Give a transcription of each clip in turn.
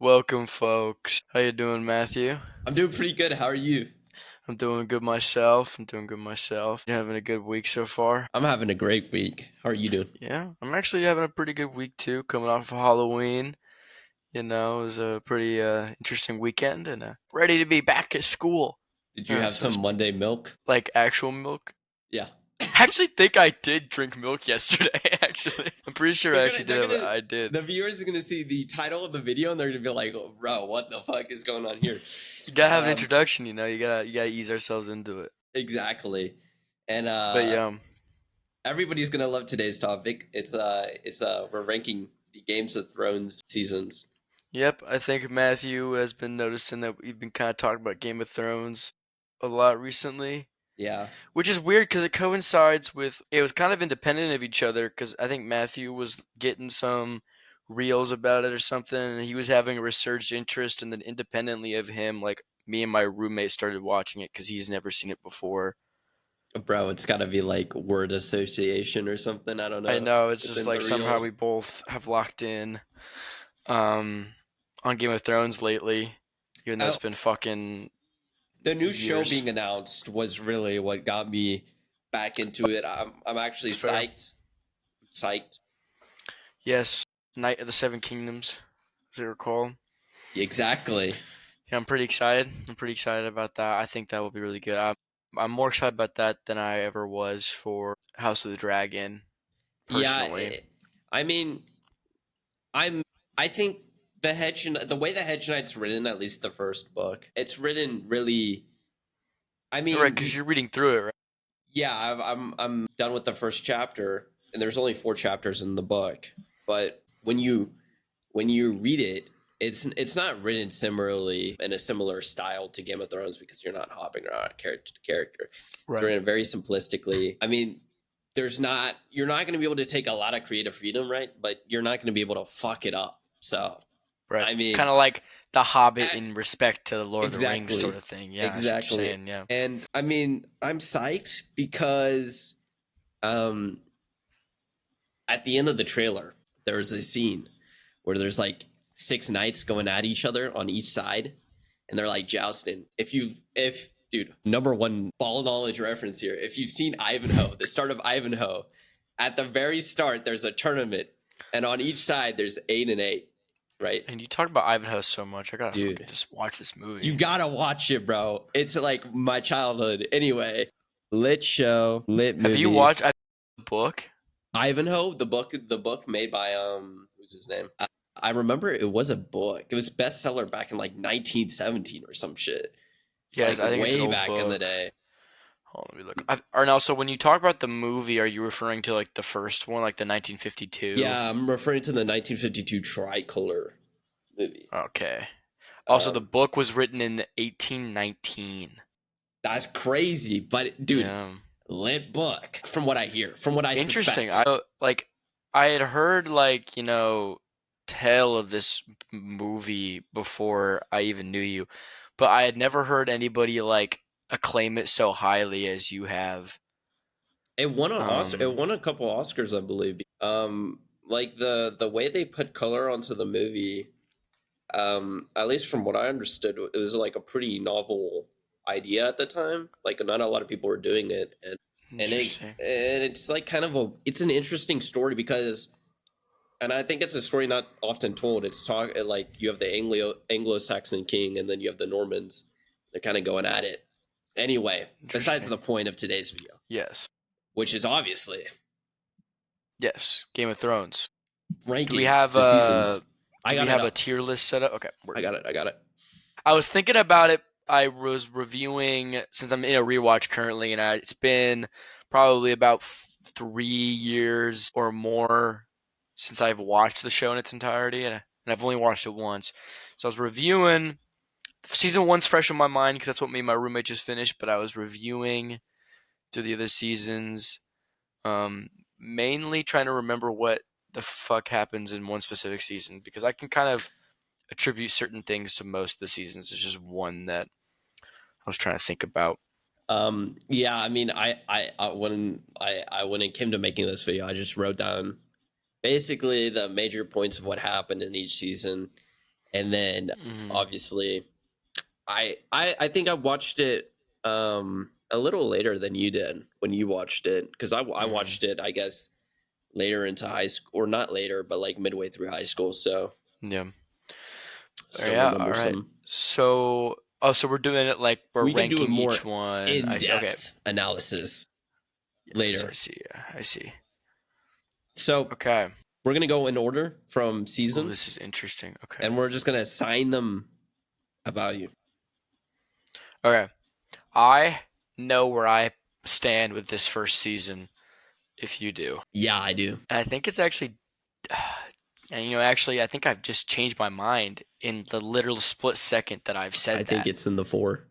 Welcome, folks. How you doing, Matthew? I'm doing pretty good. How are you? I'm doing good myself. I'm doing good myself. You having a good week so far? I'm having a great week. How are you doing? Yeah, I'm actually having a pretty good week too. Coming off of Halloween, it was a pretty interesting weekend, and ready to be back at school. Did you have So some it's Monday milk? like actual milk. Yeah. I actually think I did drink milk yesterday. Actually, I'm pretty sure I actually did. They're gonna I did. the viewers are gonna see the title of the video and they're gonna be like, oh, bro, what the fuck is going on here? You gotta have an Um, introduction. You gotta ease ourselves into it. exactly. And But yeah. everybody's gonna love today's topic. It's we're ranking the Games of Thrones seasons. Yep, I think Matthew has been noticing that we've been kind of talking about Game of Thrones a lot recently, Yeah. which is weird because it coincides with it was kind of independent of each other because I think Matthew was getting some reels about it or something and he was having a resurged interest and then independently of him like me and my roommate started watching it because he's never seen it before. Bro, it's gotta be like word association or something. I don't I know. know it's just Within the like somehow we reels. both have locked in um on Game of Thrones lately, even though it's been fucking The new show years. being announced was really what got me back into it. I'm actually It's fair. psyched. Psyched. Yes, Knight of the Seven Kingdoms, as I recall. Exactly. Yeah, I'm pretty excited. I'm pretty excited about that. I think that will be really good. I'm more excited about that than I ever was for House of the Dragon, Yeah, personally. I mean, I'm I think the way the Hedge Knight's written, at least the first book, it's written really. I Right, mean, because you're reading through it, right? yeah, I'm done with the first chapter, and there's only 4 chapters in the book. But when you read it, it's not written similarly in a similar style to Game of Thrones because you're not hopping around character to character. It's Right. written very simplistically. I mean, you're not going to be able to take a lot of creative freedom, right? But you're not going to be able to fuck it up. So, Right. I mean, Kind of like The Hobbit eh, in respect to the Lord of the Rings sort exactly, of thing. Yeah, that's what you're exactly. saying. Yeah. And I mean, I'm psyched because um at the end of the trailer, there's a scene where there's like 6 knights going at each other on each side, and they're like jousting. If dude, number one ball knowledge reference here. If you've seen Ivanhoe, the start of Ivanhoe, at the very start, there's a tournament, and on each side there's 8 and 8, right? And you talk about Ivanhoe so much, I gotta fucking Dude, just watch this you movie. gotta watch it, bro. It's like my childhood. Anyway, lit show, lit Have you movie. watched the book? Ivanhoe, the book made by who's his name? I remember it was a book. It was bestseller back in like 1917 or some shit. Yes, Like I think it's an way old back in the book. day. Hold on, let me look. Or now, so when you talk about the movie, are you referring to like the first one, like the 1952? Yeah, I'm referring to the 1952 Tricolor movie. Okay. Also, the Um, book was written in 1819. that's crazy, but dude, Yeah. lit book from what I hear, from what I Interesting. suspect. Like I had heard like, tell of this movie before I even knew you, but I had never heard anybody like acclaim it so highly as you have. It won an Oscar. It Um, won a couple Oscars, I believe. Like the way they put color onto the movie, at least from what I understood, it was like a pretty novel idea at the time. Like not a lot of people were doing it, Interesting. and it's like kind of it's an interesting story because, and I think it's a story not often told. It's talk like you have the Anglo-Saxon king, and then you have the Normans. They're kind of going at it. Anyway, besides Interesting. the point of today's video, Yes. which is obviously Yes. Game of Thrones. Do we ranking have the seasons. I do we got it have a up. tier list set up? Okay, I got it. I got it. I was thinking about it. I was reviewing since I'm in a rewatch currently, and it's been probably about 3 years or more since I've watched the show in its entirety, and I've only watched it once. So I was reviewing. Season one's fresh in my mind because that's what me and my roommate just finished. But I was reviewing through the other seasons, mainly trying to remember what the fuck happens in one specific season because I can kind of attribute certain things to most of the seasons. It's just one that I was trying to think about. Yeah, I mean, when it came to making this video, I just wrote down basically the major points of what happened in each season, And then Mhm. obviously I think I watched it a little later than you did when you watched it, because I Mhm. watched it, I guess, later into high school, or not later, but like midway through high school. So Yeah. still Yeah. remember All right. some. So, oh, so we're doing it like we're We can do a ranking more each one. in I see. Okay. depth analysis Yes, I later. see. I see. So Okay. we're gonna go in order from Oh, this seasons, is interesting. Okay. and we're just gonna assign them a value. Okay. I know where I stand with this first season. If you do, Yeah, I do. and I think it's actually, and actually, I think I've just changed my mind in the literal split second that I've I said think that. it's in the 4,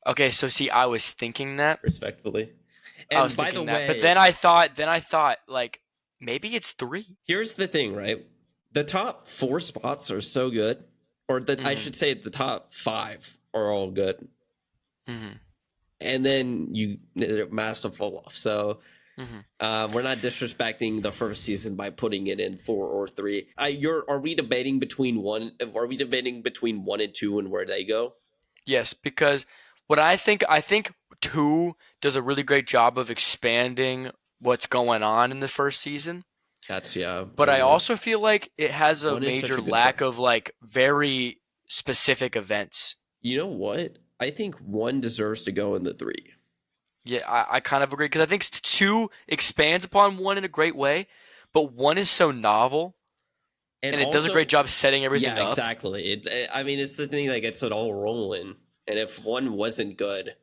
Okay, so see, I was thinking that. respectfully. I was And by the thinking that, but way, then I thought, like maybe it's three. here's the thing, right? The top 4 spots are so good, or that I Mhm. should say the top 5 are all good, Mhm. and then you massive fall off. So Mhm. we're not disrespecting the first season by putting it in 4 or 3. Are we debating between one? Are we debating between 1 and 2 and where they go? Yes, because what I think two does a really great job of expanding what's going on in the first season. That's yeah, I But I agree. also feel like it has a 1 is such major a good lack start. of like very specific events. You know what? I think 1 deserves to go in the 3. Yeah, I kind of agree because I think two expands upon one in a great way, but one is so novel And and it does a great also, job setting everything yeah, up. exactly. I mean, it's the thing that gets it all rolling. And if 1 wasn't good,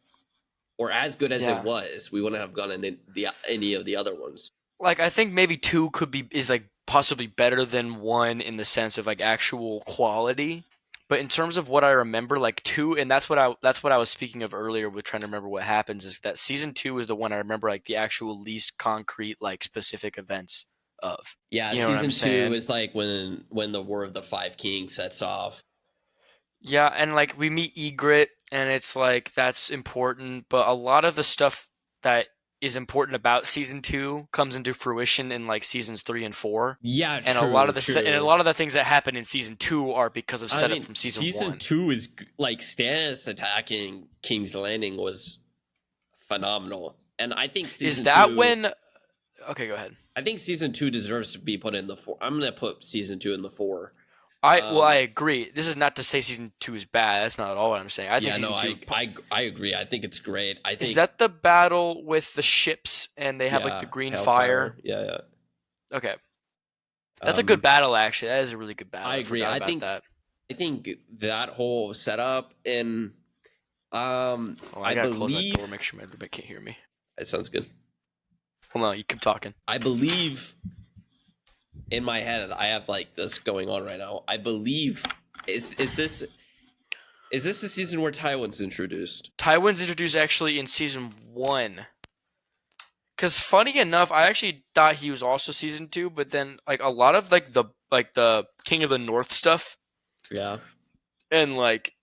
or as good as it Yeah. was, we wouldn't have gone in any of the other ones. Like I think maybe two could be is like possibly better than one in the sense of like actual quality. But in terms of what I remember, like two, and that's what I was speaking of earlier with trying to remember what happens is that season two is the one I remember like the actual least concrete like specific events of. Yeah, You know what I'm season 2 saying? is like when the War of the Five Kings sets off. Yeah, and like we meet Egret, and it's like that's important, but a lot of the stuff that is important about season two comes into fruition in like seasons three and four, Yeah, and a lot true, of and a true. lot of the things that happen in season two are because of I setup mean, from season season one. 2 is like Stannis attacking King's Landing was phenomenal. And Is that when? Okay, go ahead. I think season 2 deserves to be put in the 4. I'm going to put season 2 in the 4. I Um agree. This is not to say season two is bad. That's not at all what I'm saying. I think yeah, no, season two I agree. I think it's great. I is think that the battle with the ships and they have like the yeah, green Hellfire. fire. Yeah, yeah. Okay, that's a good Um battle actually. That is a really good battle. I I agree. forgot about that. I think that whole setup, and Oh, I I gotta close that door. believe Make sure my roommate can't hear me. it sounds good. Hold on, you keep talking. I believe in my head I have like this going on right now. I believe is this the season where Tywin's introduced? Tywin's introduced actually in season one. Cause funny enough, I actually thought he was also season two, but then like a lot of like the King of the North stuff Yeah. and like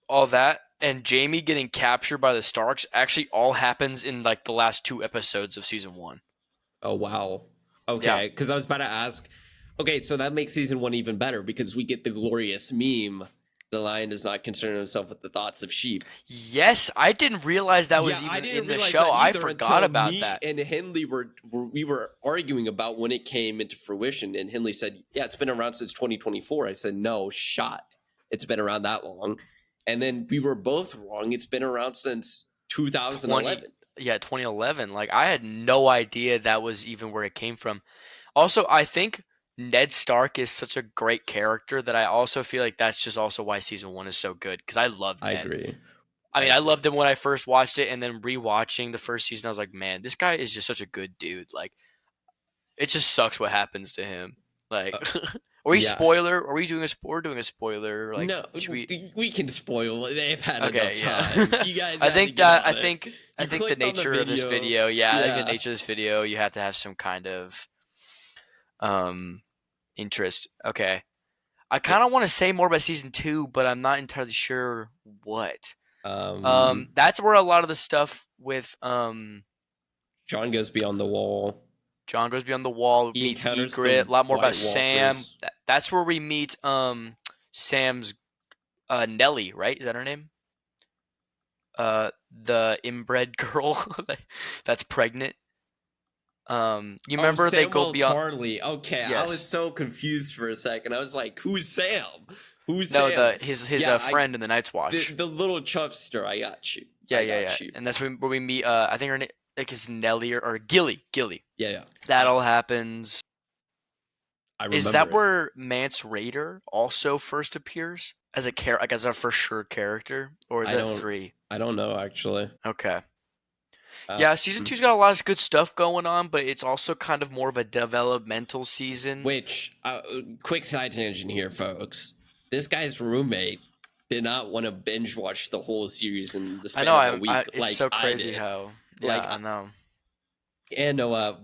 all that and Jamie getting captured by the Starks actually all happens in like the last two episodes of season one. Oh wow. Yeah. Okay, because I was about to ask. Okay, so that makes season 1 even better because we get the glorious meme. The lion does not concern himself with the thoughts of sheep. Yes, I didn't realize that Yeah, was I even didn't in the realize show. that I either forgot until about me that. and Henley were arguing about when it came into fruition. And Henley said, "Yeah, it's been around since 2024." I said, "No, shot. It's been around that long." And then we were both wrong. It's been around since 20 2011. yeah, 2011. Like I had no idea that was even where it came from. Also, I think Ned Stark is such a great character that I also feel like that's just also why season one is so good because I love I Ned. agree. I I mean, I agree. loved him when I first watched it, and then rewatching the first season, I was like, man, this guy is just such a good dude. Like, it just sucks what happens to him. Like, Uh, are we yeah. spoiler? Are we doing a? We're doing a spoiler. Like, No, should we? we can spoil it. They've had enough Okay, time. yeah. You guys I had to think get that I on it. think I You think the clicked on the nature of this video. video, yeah, I think the Yeah. nature of this video, you have to have some kind of um interest. Okay. I kind of want to say more about season 2, but I'm not entirely sure what. Um, That's where a lot of the stuff with John goes beyond the wall. Jon goes beyond the wall, He meets encounters the Egret, a lot more about White Sam. Walkers. That's where we meet Sam's Nellie, right? Is that her name? The inbred girl that's pregnant. You Oh, remember they go Samuel beyond? Tarley. Okay, I was Yes. so confused for a second. I was like, "Who's Sam? Who's No, Sam?" the his Yeah, I friend in the Night's Watch. the little chubster. I got you. Yeah, I yeah, yeah. got you. And that's where we meet. I think her name like is Nellie or Gilly. Gilly. Yeah, yeah. That all happens. I Is remember that it. where Mance Raider also first appears as a like as a for sure character, or is I that don't. 3? I don't know actually. Okay. Uh, Yeah, season two's got a lot of good stuff going on, but it's also kind of more of a developmental season. which quick side tangent here, folks. This guy's roommate did not want to binge watch the whole series in the I know. span of a week It's like so I crazy did. how. Yeah, Like I know. and Noah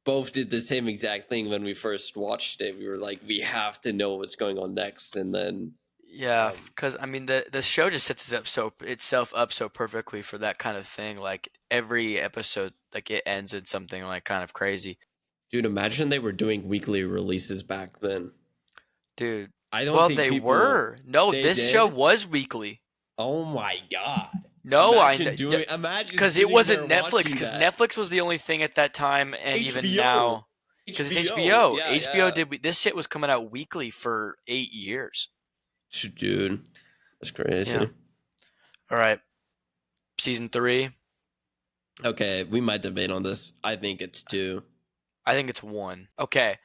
both did the same exact thing when we first watched it. We were like, we have to know what's going on next, and then Yeah, um, because I mean the show just sets itself up so perfectly for that kind of thing. Like every episode, like it ends in something like kind of crazy, dude, imagine they were doing weekly releases back then. dude. I don't Well, think they people were. No, they this show did. was weekly. Oh my god! No, Imagine because it sitting there wasn't Netflix. watching Because that. Netflix was the only thing at that time, and even HBO, now, because it's HBO, HBO. yeah, HBO yeah. did this shit was coming out weekly for 8 years. Dude, that's Yeah. crazy. All right, season 3. Okay, we might debate on this. I think it's 2. I think it's 1. Okay.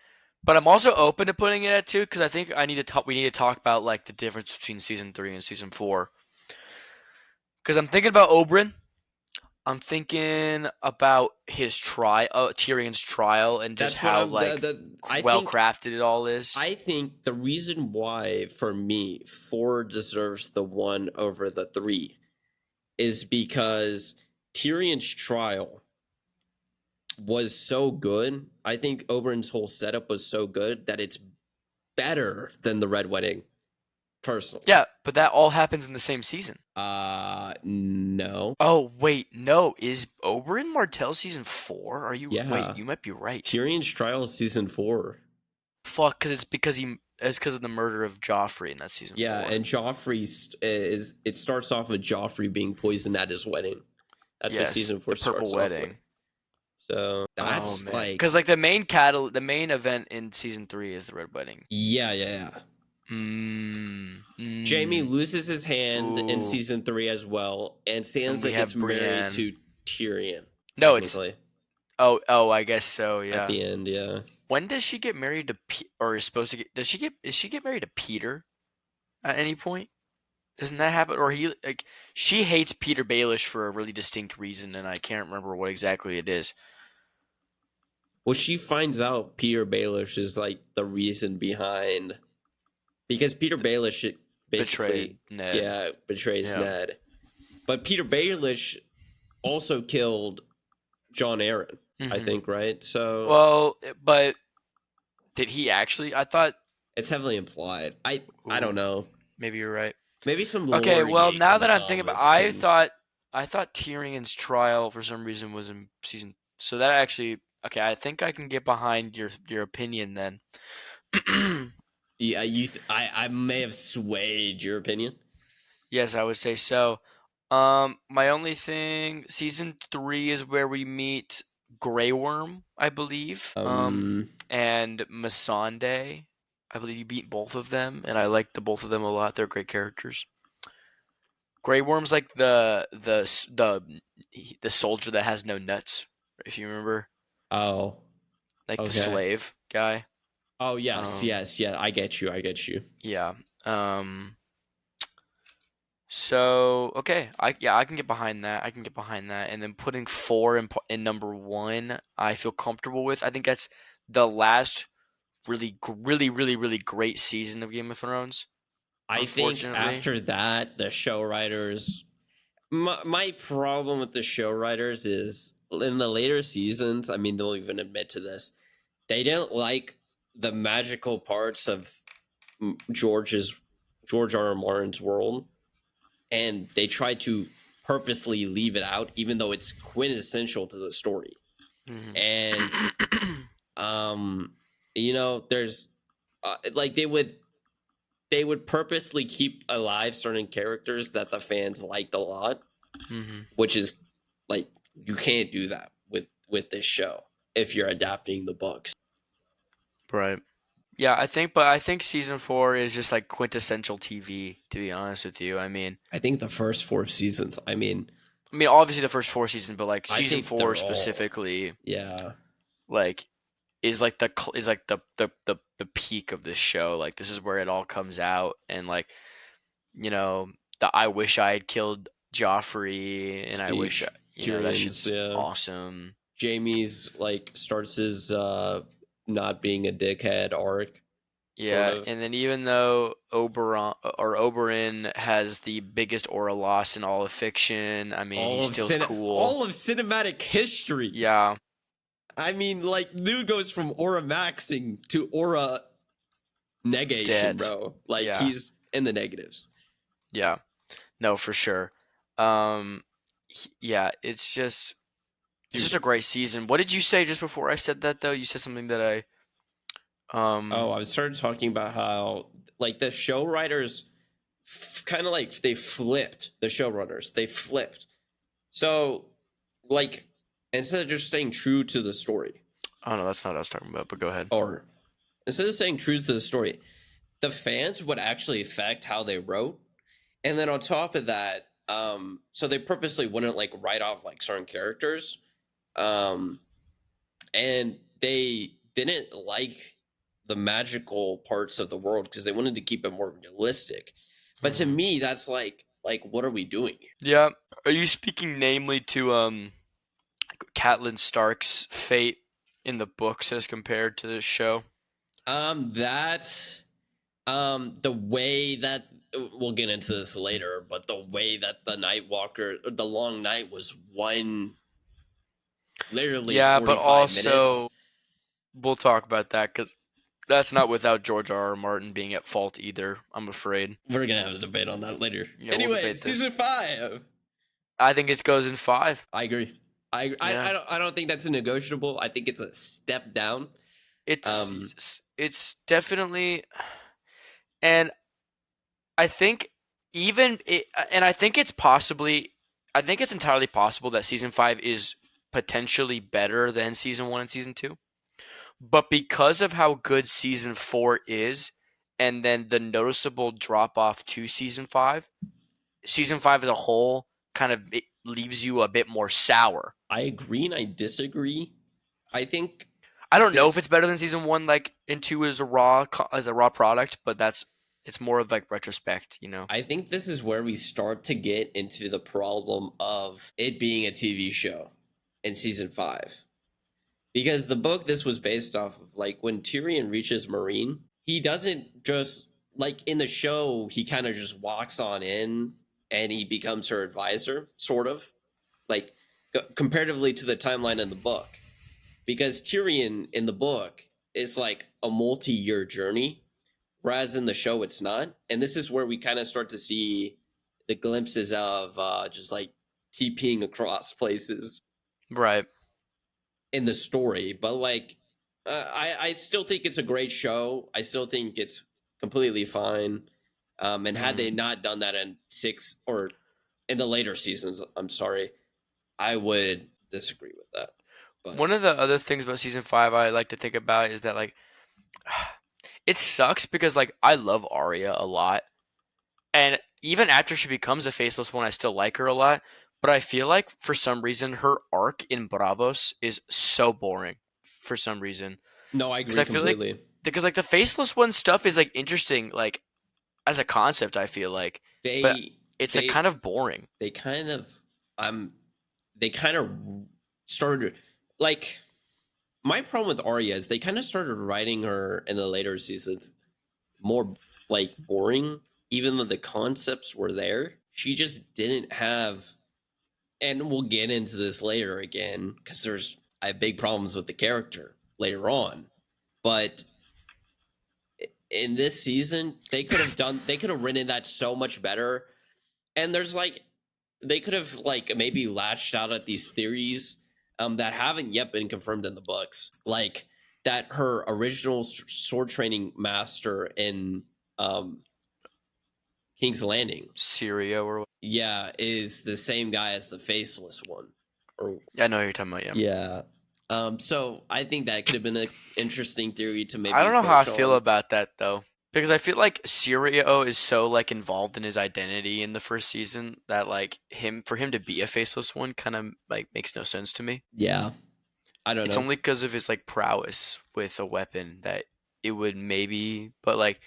But I'm also open to putting it at 2 because I think I need to talk. We need to talk about like the difference between season 3 and season 4. Because I'm thinking about Oberyn. I'm thinking about his Tyrion's trial, and just That's what how I'm. like I well think. crafted it all is. I think the reason why, for me, 4 deserves the 1 over the 3 is because Tyrion's trial was so good. I think Oberyn's whole setup was so good that it's better than the Red Wedding, personally. Yeah, but that all happens in the same season. No. Oh wait, no. Is Oberyn Martell season 4? Are you? Wait, Yeah. you might be right. Tyrion's trial is season 4. Fuck, because it's because of the murder of Joffrey in that season Yeah, 4. and Joffrey is it starts off with Joffrey being poisoned at his wedding. That's what Yes, season 4 the Purple starts off with. Wedding. So Oh that's man, like because like the main event in season 3 is the Red Wedding. yeah. Jamie loses his hand in Ooh. season 3 as well, and And Sansa we have gets married Brienne. to Tyrion. No, it's technically, oh, I guess so. at Yeah. the end, yeah. When does she get married to or is supposed to get? Is she get married to Peter at any point? Doesn't that happen? Or he like she hates Peter Baelish for a really distinct reason, and I can't remember what exactly it is. Well, she finds out Peter Baelish is like the reason behind, because Peter Baelish basically Betrayed Ned. yeah betrays Yeah. Ned, but Peter Baelish also killed John Aaron, I Mhm. think, right? So Well, but did he actually? I thought. it's heavily implied. I don't Ooh, know. maybe you're right. Maybe some Okay, lore well, geek now in the that I'm thinking about, comments can. I thought Tyrion's trial for some reason was in season. So that actually, okay, I think I can get behind your opinion then. Yeah, I may have swayed your opinion. Yes, I would say so. My only thing, season 3 is where we meet Grey Worm, I believe. And Missandei. I believe you beat both of them, and I like the both of them a lot. They're great characters. Grey Worm's like the soldier that has no nuts, if you remember, Oh, like the okay. slave guy. Oh yes, Um, yeah. I get you. I get you. yeah. So okay, I can get behind that. I can get behind that, and then putting 4 in number 1, I feel comfortable with. I think that's the last really great season of Game of Thrones. I think Unfortunately, after that, the show writers. My problem with the show writers is in the later seasons. I mean, they'll even admit to this. They didn't like the magical parts of George R. R. Martin's world, and they tried to purposely leave it out, even though it's quintessential to the story. Mhm. And there's like they would purposely keep alive certain characters that the fans liked a lot, which is like you can't do that with this show if you're adapting the books. Right. Yeah, I think season 4 is just like quintessential TV, to be honest with you. I think the first 4 seasons, Obviously the first 4 seasons, but like I season think 4 they're all, specifically, yeah. like is like the peak of this show. Like this is where it all comes out, and like you know the I wish I had killed Joffrey, and I wish Speech, that Tyrion's, shit's yeah. awesome. Jamie's like starts his not being a dickhead arc, sort Yeah, of. and then even though Oberyn has the biggest aura loss in all of fiction, he still's cool. All of cinematic history. Yeah, Like, dude goes from aura maxing to aura negation, dead. bro. Like, Yeah, he's in the negatives. yeah. No, for sure. Um, yeah, it's just Dude, a great season. What did you say just before I said that though? You said something that I started talking about how, like, the show writers kind of like they flipped the showrunners. They flipped. So, like, instead of just staying true to the story, oh no, that's not what I was talking about, but go ahead. or instead of staying true to the story, the fans would actually affect how they wrote. And then on top of that, so they purposely wouldn't like write off like certain characters. Um, and they didn't like the magical parts of the world because they wanted to keep it more realistic. But to Mhm. me, that's like what are we doing here? Yeah. Are you speaking namely to Catelyn Stark's fate in the books as compared to this show? That the way that we'll get into this later, but the way that the Night Walker, the Long Night was one literally Yeah, but 45 minutes. also we'll talk about that because that's not without George R. R. Martin being at fault either. I'm afraid. We're gonna have a debate on that later. Yeah, we'll Anyway, debate this. season 5. I think it goes in 5. I agree. Yeah, I don't think that's a negotiable. I think it's a step down. Um, it's definitely, and I think and I think I think it's entirely possible that season 5 is potentially better than season 1 and season 2. But because of how good season 4 is, and then the noticeable drop off to season 5 as a whole kind of it leaves you a bit more sour. I agree and I disagree. I think I don't know if this. it's better than season 1, like in 2 as a raw product, but it's more of like retrospect. I think this is where we start to get into the problem of it being a TV show in season 5. Because the book this was based off of, like when Tyrion reaches Meereen, he doesn't just like in the show, he kind of just walks on in and he becomes her advisor, sort of. Like comparatively to the timeline in the book. Because Tyrion in the book is like a multi-year journey, whereas in the show it's not. And this is where we kind of start to see the glimpses of just like TPing across places Right. in the story. But like, I still think it's a great show. I still think it's completely fine. And had they not done that in 6 or in the later seasons, I'm sorry, I would disagree with that. But One of the other things about season 5 I like to think about is that like it sucks because like I love Arya a lot, and even after she becomes a faceless one, I still like her a lot. But I feel like for some reason her arc in Bravos is so boring. For some reason, no, I because agree I feel like completely. the faceless one stuff is like interesting, like as a concept. I feel like, but They it's like they kind of boring. they kind of they kind of started like my problem with Arya is they kind of started writing her in the later seasons more like boring, even though the concepts were there. She just didn't have, and we'll get into this later again because I have big problems with the character later on, but in this season they could have written that so much better. And there's like they could have like maybe latched out at these theories that haven't yet been confirmed in the books, like that her original sword training master in King's Landing. Syria or Yeah, is the same guy as the faceless one. Or I know who you're talking about. Yeah. yeah. So I think that could have been an interesting theory to maybe I don't know how I approach feel on. about that though, because I feel like Sirio is so like involved in his identity in the first season that like for him to be a faceless one kind of like makes no sense to me. Yeah, I don't It's know. only because of his like prowess with a weapon that it would maybe, but like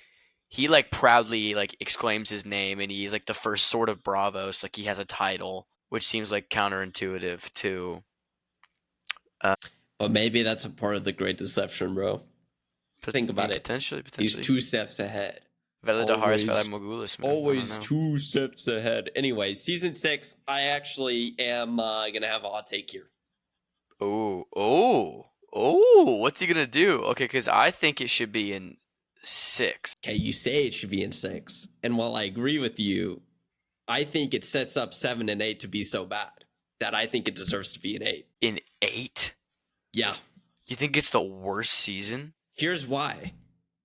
he like proudly like exclaims his name and he's like the first sword of Bravos, like he has a title, which seems like counterintuitive to But maybe that's a part of the Great Deception, bro. Think about it. potentially He's 2 steps ahead. Velidaharis Always, Velamogulus, man. I don't always know. 2 steps ahead. Anyway, season 6, I actually am gonna have a hot take here. What's he gonna do? Okay, because I think it should be in 6. Okay, you say it should be in 6, and while I agree with you, I think it sets up 7 and 8 to be so bad that I think it deserves to be an 8. In 8? Yeah. You think it's the worst season? Here's why.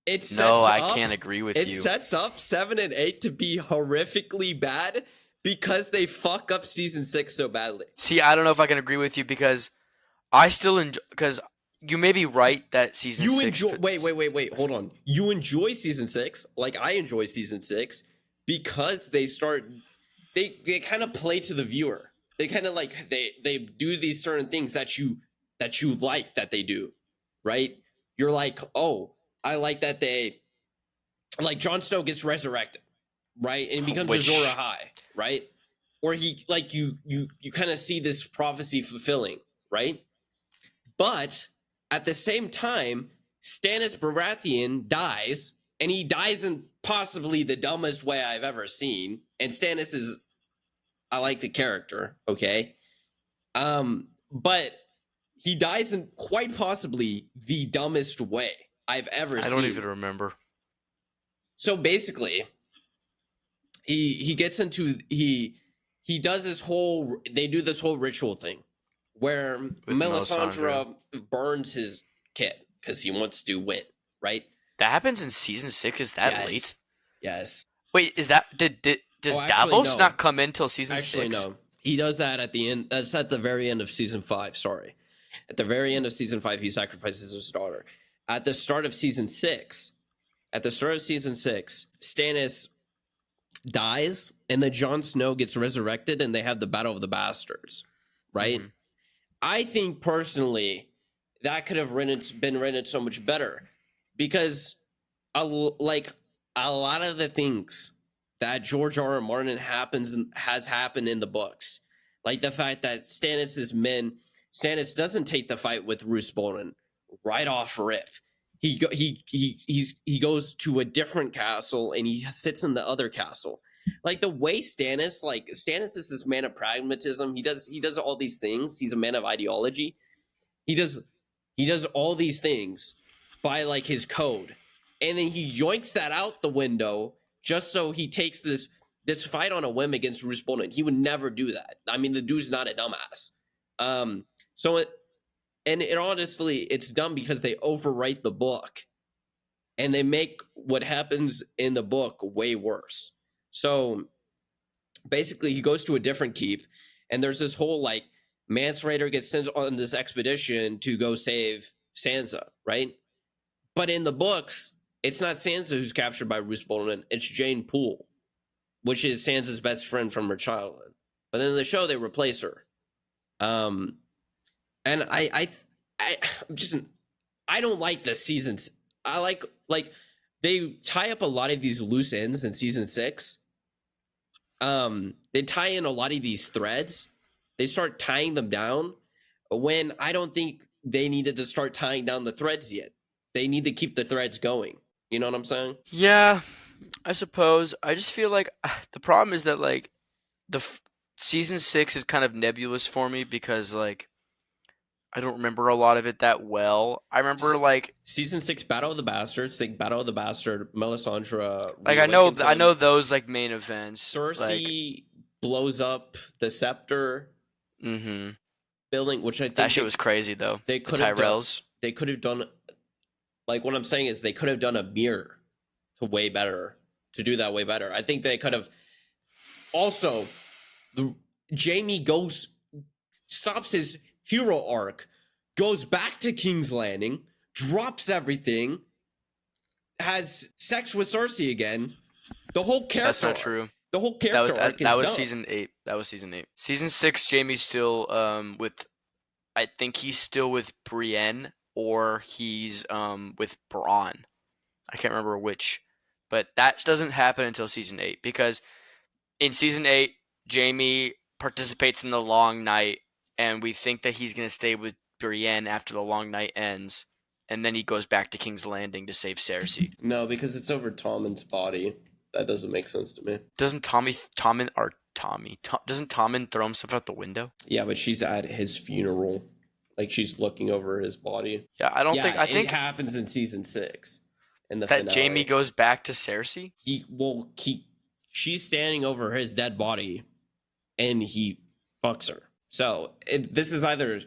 It sets No, I up, can't agree with it you. sets up 7 and 8 to be horrifically bad because they fuck up season 6 so badly. See, I don't know if I can agree with you because I still enjoy. Because you may be right that season You 6. enjoy. Wait. Hold on. You enjoy season 6, like I enjoy season 6, because they start. They kind of play to the viewer. They kind of like they do these certain things that you like that they do, right? You're like, oh, I like that they like Jon Snow gets resurrected, right, and becomes Which- Azor Ahai, right? Or he like you kind of see this prophecy fulfilling, right? But at the same time, Stannis Baratheon dies, and he dies in possibly the dumbest way I've ever seen. And Stannis is, I like the character, okay, but he dies in quite possibly the dumbest way I've ever seen. I don't even remember. So basically, he gets into he does this whole they do this whole ritual thing where Melisandre burns his kid because he wants to win, right? That happens in season 6. Is that Yes. late? Yes. Wait, is that does actually, Davos no. not come in till season 6? Actually, no. He does that at the end. That's at the very end of season 5. Sorry, at the very end of season 5, he sacrifices his daughter. At the start of season 6, Stannis dies, and then Jon Snow gets resurrected, and they have the Battle of the Bastards, right? Mhm. I think personally that could have been written so much better because, like a lot of the things that George R.R. Martin has happened in the books, like the fact that Stannis doesn't take the fight with Roose Bolton right off rip. He goes to a different castle and he sits in the other castle. Like the way Stannis is this man of pragmatism. He does all these things. He's a man of ideology. He does all these things by like his code, and then he yoinks that out the window just so he takes this fight on a whim against Roose Bolton. He would never do that. I mean, the dude's not a dumbass. Honestly, it's dumb because they overwrite the book and they make what happens in the book way worse. So basically, he goes to a different keep, and there's this whole like Mance Rayder gets sent on this expedition to go save Sansa, right? But in the books, it's not Sansa who's captured by Roose Bolton, it's Jane Poole, which is Sansa's best friend from her childhood. But then in the show, they replace her. And I don't like the seasons. I like they tie up a lot of these loose ends in season 6. They tie in a lot of these threads. They start tying them down when I don't think they needed to start tying down the threads yet. They need to keep the threads going. You know what I'm saying? Yeah, I suppose. I just feel like the problem is that like season 6 is kind of nebulous for me because like I don't remember a lot of it that well. I remember like season 6 Battle of the Bastards. Think Battle of the Bastard, Melisandre. like I know those like main events. Cersei blows up the scepter building, which I think that shit was crazy though. They The could have Tyrells. they could have done like what I'm saying is they could have done a mirror to way better to do that way better. I think they could have also Jamie stops his hero arc, goes back to King's Landing, drops everything, has sex with Cersei again. The whole character That's not arc, true. the whole character arc is That was done. season 8. That was season 8. Season 6, Jamie's still with. I think he's still with Brienne, or he's with Bronn. I can't remember which, but that doesn't happen until season 8, because in season 8, Jamie participates in the Long Night, and we think that he's gonna stay with Brienne after the Long Night ends, and then he goes back to King's Landing to save Cersei. No, because it's over Tommen's body. That doesn't make sense to me. Doesn't Tommen throw himself out the window? Yeah, but she's at his funeral. Like, she's looking over his body. Yeah, I think it happens in season 6. In the that finale. Jamie goes back to Cersei. She's standing over his dead body, and he fucks her. So this is either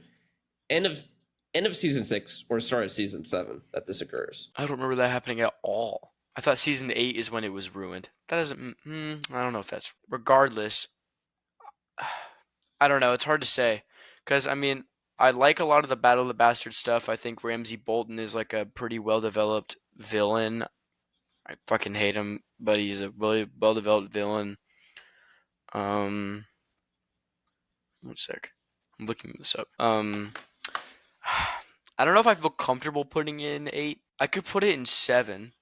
end of season 6 or start of season 7 that this occurs. I don't remember that happening at all. I thought season 8 is when it was ruined. That doesn't. I don't know if that's. Regardless, I don't know. It's hard to say, because I mean, I like a lot of the Battle of the Bastards stuff. I think Ramsay Bolton is like a pretty well developed villain. I fucking hate him, but he's a really well developed villain. One sec. I'm looking this up. I don't know if I feel comfortable putting in 8. I could put it in 7.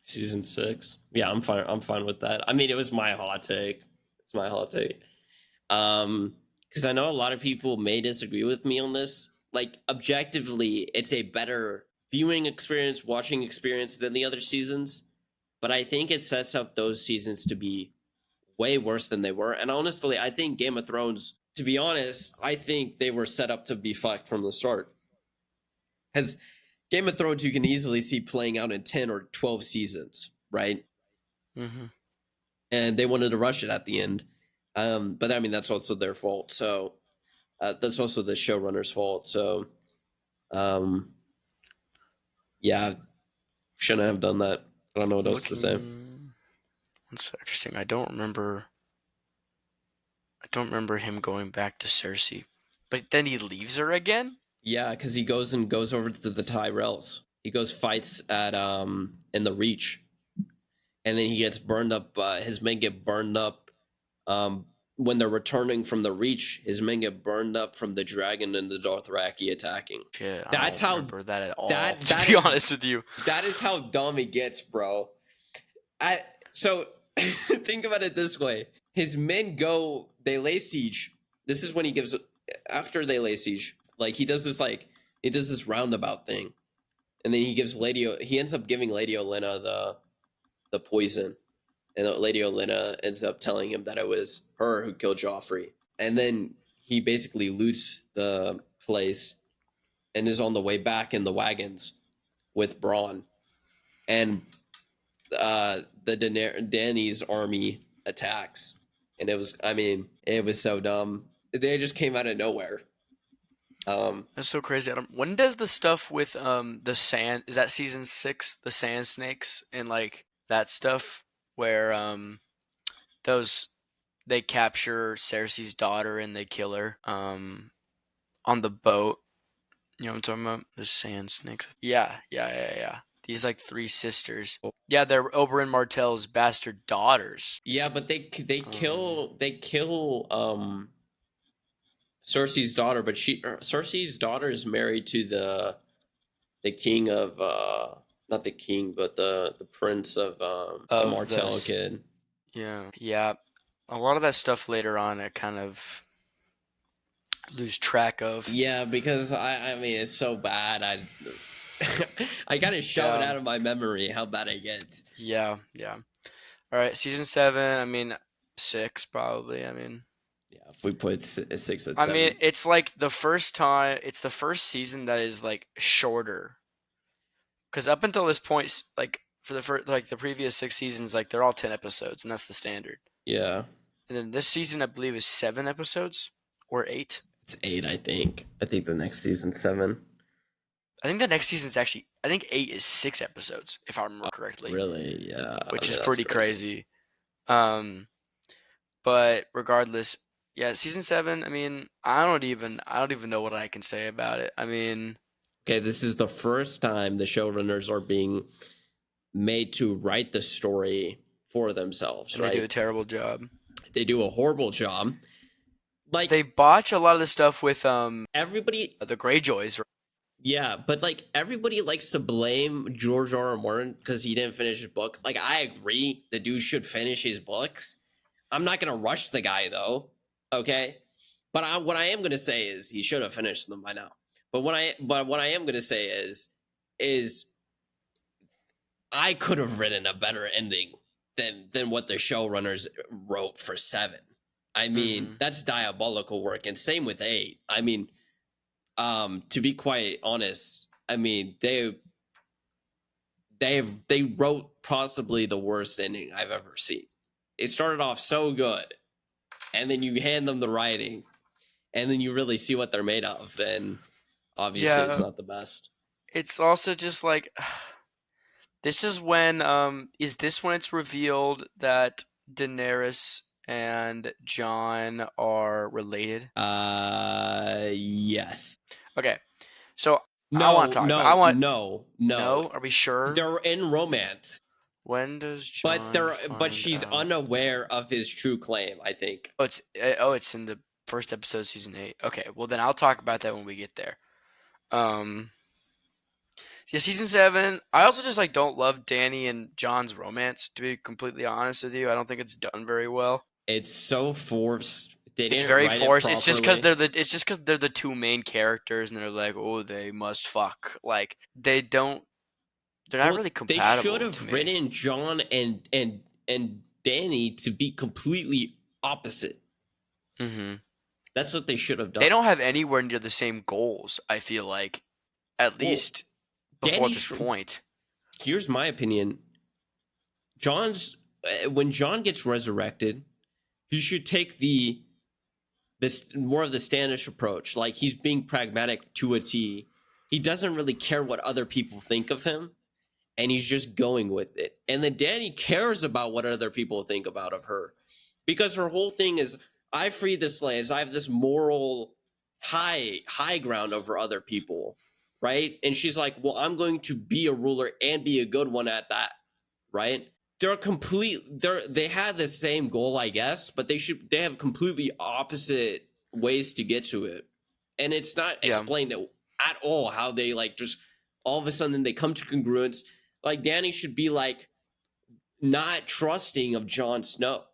Season 6. Yeah, I'm fine. I'm fine with that. I mean, it was my hot take. It's my hot take. Because I know a lot of people may disagree with me on this. Like, objectively, it's a better viewing experience, watching experience than the other seasons. But I think it sets up those seasons to be way worse than they were. And honestly, I think Game of Thrones, to be honest, I think they were set up to be fucked from the start. Because Game of Thrones, you can easily see playing out in 10 or 12 seasons, right? Mm-hmm. And they wanted to rush it at the end. But I mean, that's also their fault. So that's also the showrunner's fault. So, yeah, shouldn't have done that. I don't know what else to say. That's interesting. I don't remember him going back to Cersei, but then he leaves her again. Yeah, because he goes over to the Tyrells. He fights at in the Reach, and then he gets burned up. His men get burned up. When they're returning from the Reach, his men get burned up from the dragon and the Dothraki attacking. Shit, I don't remember that at all. To be honest with you, that is how dumb it gets, bro. So think about it this way: his men go, they lay siege. This is when he gives, after they lay siege, like he does this roundabout thing, and then he ends up giving Lady Olenna the poison. And Lady Olenna ends up telling him that it was her who killed Joffrey. And then he basically loots the place and is on the way back in the wagons with Bronn. And the Dany's army attacks. And it was so dumb. They just came out of nowhere. That's so crazy. When does the stuff with the sand, is that season 6, the sand snakes and like that stuff, where they capture Cersei's daughter and they kill her on the boat? You know what I'm talking about? The sand snakes. Yeah. These like 3 sisters. Yeah, they're Oberyn Martell's bastard daughters. Yeah, but they kill Cersei's daughter, but Cersei's daughter is married to the king of not the king, but the prince of the Martell kid. Yeah. A lot of that stuff later on, I kind of lose track of. Yeah, because I mean, it's so bad. I gotta shove it out of my memory how bad it gets. Yeah. All right, season 7. I mean, 6 probably. I mean, yeah, if we put 6 at 7. I mean, it's like the first time. It's the first season that is like shorter. Because up until this point, like for the previous 6 seasons, like they're all 10 episodes, and that's the standard. Yeah. And then this season, I believe, is 7 episodes or 8. It's 8, I think. I think the next season's 7. I think the next season's actually, I think 8 is 6 episodes, if I remember correctly, Really? Yeah. I which mean, is that's pretty crazy. crazy. Um, but regardless, yeah, season 7, I mean, I don't even know what I can say about it. I mean, Okay, this is the first time the showrunners are being made to write the story for themselves, and they do a right? terrible job. They do a horrible job. They Like botch a lot of the stuff with everybody, the Greyjoys. yeah, but like everybody likes to blame George R. R. Martin because he didn't finish his book. Like I agree, the dude should finish his books. I'm not gonna rush the guy though. Okay, but what I am gonna say is he should have finished them by now. But what I am gonna say is I could have written a better ending than what the showrunners wrote for 7. I mean, Mm-hmm. that's diabolical work, and same with 8. I mean, to be quite honest, I mean they wrote possibly the worst ending I've ever seen. It started off so good, and then you hand them the writing, and then you really see what they're made of, and obviously it's Yeah, not the best. it's also just like this is when is this when it's revealed that Daenerys and Jon are related? Yes. Okay, so I want No, to talk about. I no, want no, no. no. Are we sure? They're in romance, When does but Jon find she's out? unaware of his true claim, I think. It's in the first episode, of season 8. Okay, well then I'll talk about that when we get there. Um, yeah, season 7. I also just like don't love Danny and John's romance. To be completely honest with you, I don't think it's done very well. It's so forced. They It's didn't very write it forced. It's just because properly. they're the two main characters, and they're like, oh, they must fuck. Like they don't. They're not Well, really they should compatible to have me. written John and Danny to be completely opposite. Hmm. That's what they should have They done. don't have anywhere near the same goals. I feel like, at Well, least before Danny. this point. Here's my opinion. John's when John gets resurrected, he should take this more of the Standish approach. Like he's being pragmatic to a T. He doesn't really care what other people think of him, and he's just going with it. And then Danny cares about what other people think about of her, because her whole thing is, I free the slaves. I have this moral high ground over other people, right? And she's like, well, I'm going to be a ruler and be a good one at that, right? They have the same goal, I guess, but they have completely opposite ways to get to it. And it's not Yeah. explained at all how they like just all of a sudden they come to congruence. Like Danny should be like not trusting of Jon Snow.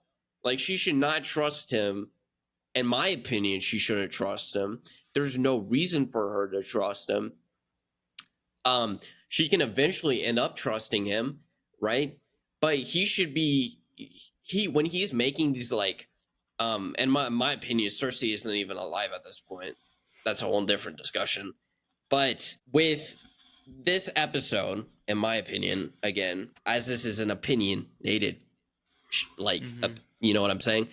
Like she should not trust him. In my opinion, she shouldn't trust him. There's no reason for her to trust him. She can eventually end up trusting him, right? But he should be he when he's making these like and my opinion, Cersei isn't even alive at this point. That's a whole different discussion. But with this episode, in my opinion, again, as this is an opinionated, like, Hmm. you know what I'm saying?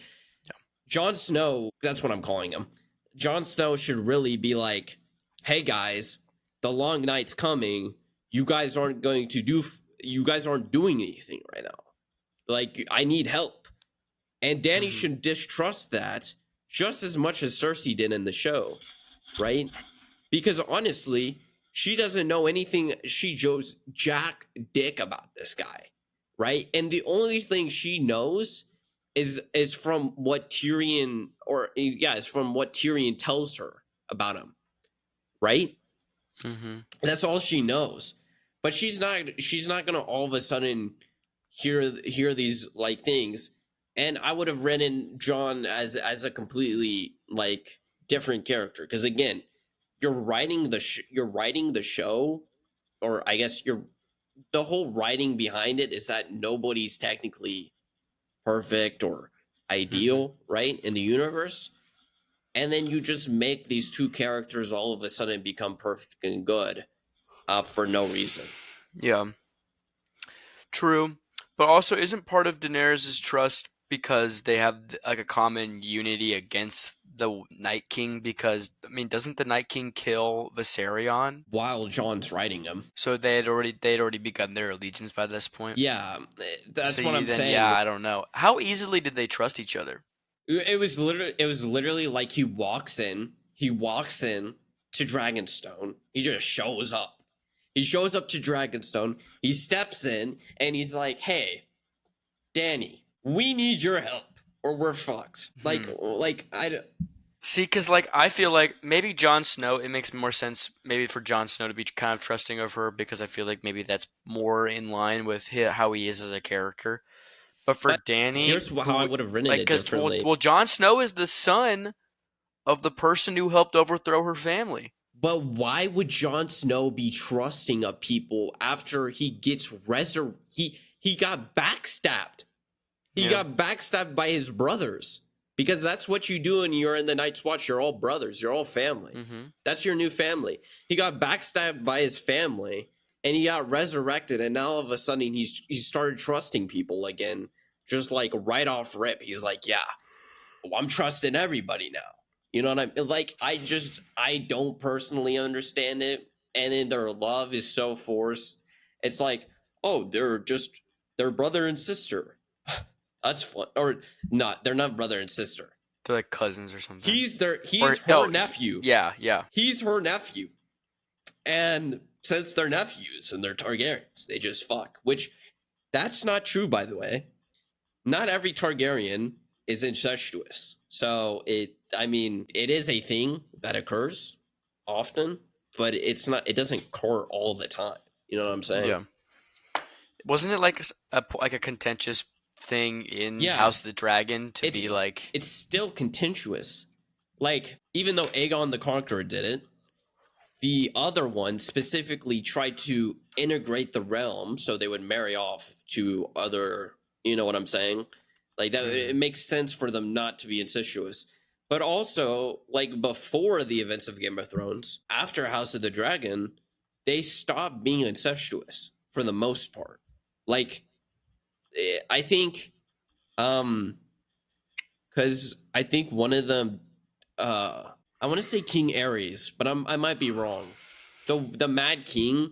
Jon Snow, that's what I'm calling him. Jon Snow should really be like, hey guys, the long night's coming. You guys aren't going to do, you guys aren't doing anything right now. Like, I need help. And Danny Hmm. should distrust that just as much as Cersei did in the show, right? Because honestly, she doesn't know anything. She knows jack dick about this guy, right? And the only thing she knows is from what Tyrion is from what Tyrion tells her about him, right? Hmm. That's all she knows. But she's not gonna all of a sudden hear these like things. And I would have written John as a completely like different character because again, you're writing the show, or I guess you're the whole writing behind it is that nobody's technically perfect or Hmm. ideal, right, in the universe. And then you just make these two characters all of a sudden become perfect and good for no reason. Yeah. True, but also isn't part of Daenerys' trust because they have like a common unity against the Night King because I mean, doesn't the Night King kill Viserion? while John's writing him. So they'd already begun their allegiance by this point. Yeah, that's what I'm Then saying. yeah, I don't know. How easily did they trust each other? It was literally like he walks in to Dragonstone. He just shows up. He shows up to Dragonstone. He steps in and he's like, "Hey, Danny, we need your help or we're fucked." Like See, because like I feel like maybe Jon Snow, it makes more sense maybe for Jon Snow to be kind of trusting of her because I feel like maybe that's more in line with how he is as a character. But for Danny, here's how I would have written it differently. Well, Jon Snow is the son of the person who helped overthrow her family. But why would Jon Snow be trusting of people after he gets he got backstabbed? He got backstabbed by his brothers. Because that's what you do when you're in the Night's Watch. You're all brothers. You're all family. Mm-hmm. That's your new family. He got backstabbed by his family, and he got resurrected. And now all of a sudden, he started trusting people again, just like right off rip. He's like, "Yeah, well, I'm trusting everybody now." You know what I mean? Like, I don't personally understand it. And then their love is so forced. It's like, oh, they're brother and sister. That's fun. Or not, they're not brother and sister. They're like cousins or something. He's her nephew. Yeah, yeah. He's her nephew. And since they're nephews and they're Targaryens, they just fuck. Which, that's not true, by the way. Not every Targaryen is incestuous. So, it is a thing that occurs often, but it doesn't occur all the time. You know what I'm saying? Yeah. Wasn't it like a contentious thing in House of the Dragon to be like... It's still contentious. Like, even though Aegon the Conqueror did it, the other one specifically tried to integrate the realm so they would marry off to other, you know what I'm saying? Like, that it makes sense for them not to be incestuous. But also, like, before the events of Game of Thrones, after House of the Dragon, they stopped being incestuous for the most part. Like, I think, because I think one of them, I want to say King Aerys, but I might be wrong. The Mad King,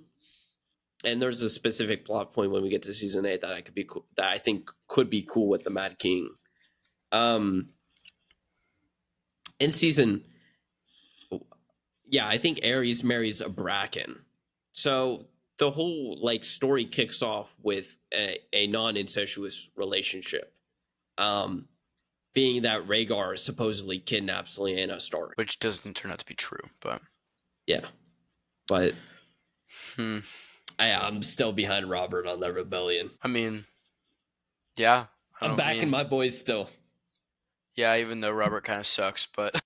and there's a specific plot point when we get to season 8 that I think could be cool with the Mad King. In season, I think Aerys marries a Bracken, so the whole like story kicks off with a non-incestuous relationship, being that Rhaegar supposedly kidnaps Lyanna Stark, which doesn't turn out to be true, but but I'm still behind Robert on that rebellion. I mean, yeah, I'm backing my boys still. Yeah, even though Robert kind of sucks, but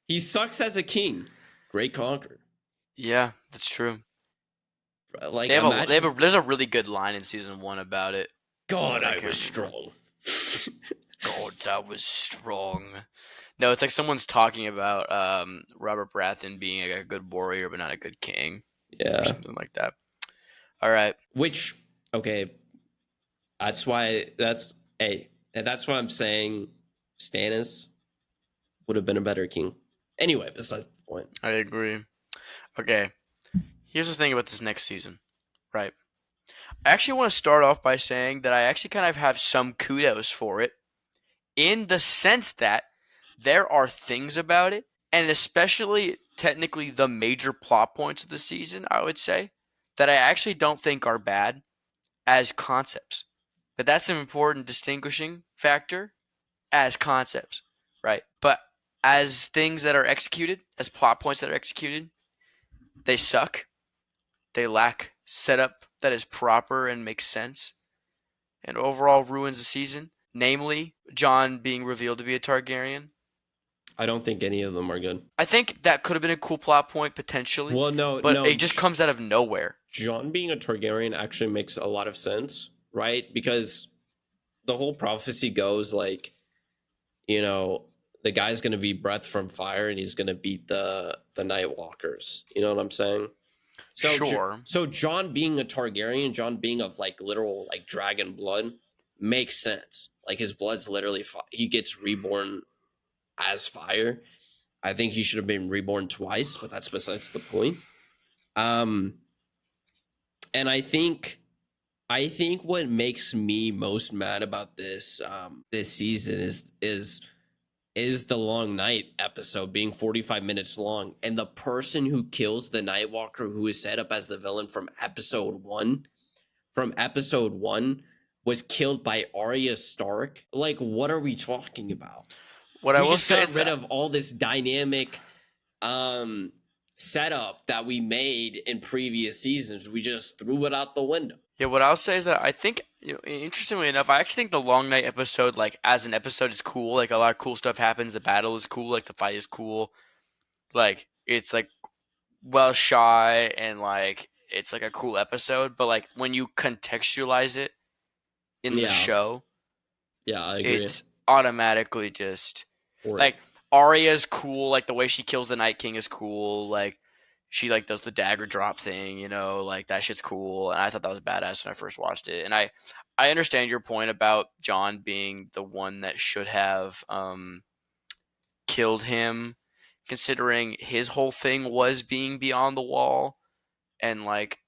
he sucks as a king. Great conqueror. Yeah, that's true. Like, there's a really good line in season 1 about it. God, I was strong. God, I was strong. No, it's like someone's talking about Robert Baratheon being a good warrior but not a good king. Yeah, or something like that. All right. Which, okay, that's why I'm saying Stannis would have been a better king. Anyway, besides the point. I agree. Okay. Here's the thing about this next season, right? I actually want to start off by saying that I actually kind of have some kudos for it in the sense that there are things about it, and especially technically the major plot points of the season, I would say, that I actually don't think are bad as concepts. But that's an important distinguishing factor as concepts, right? But as things that are executed, as plot points that are executed, they suck. They lack setup that is proper and makes sense, and overall ruins the season. Namely, Jon being revealed to be a Targaryen. I don't think any of them are good. I think that could have been a cool plot point potentially. Well, no, it just comes out of nowhere. Jon being a Targaryen actually makes a lot of sense, right? Because the whole prophecy goes like, you know, the guy's going to be breath from fire and he's going to beat the Night Walkers. You know what I'm saying? So, sure. So Jon being a Targaryen, Jon being of like literal like dragon blood makes sense. Like his blood's literally he gets reborn as fire. I think he should have been reborn twice, but that's besides the point. And I think what makes me most mad about this season is the long night episode being 45 minutes long, and the person who kills the Nightwalker, who is set up as the villain from episode one, was killed by Arya Stark. Like, what are we talking about? What I We will just say got is rid that of all this dynamic setup that we made in previous seasons. We just threw it out the window. yeah, what I'll say is that I think, interestingly enough, I actually think the Long Night episode, like as an episode, is cool. Like a lot of cool stuff happens. The battle is cool. Like the fight is cool. Like it's like well shot and like it's like a cool episode. But like when you contextualize it in the Yeah, show, yeah, I agree. it's automatically just Or- like Arya's cool. Like the way she kills the Night King is cool. Like she like does the dagger drop thing, like that shit's cool. And I thought that was badass when I first watched it. And I understand your point about John being the one that should have killed him, considering his whole thing was being beyond the wall and like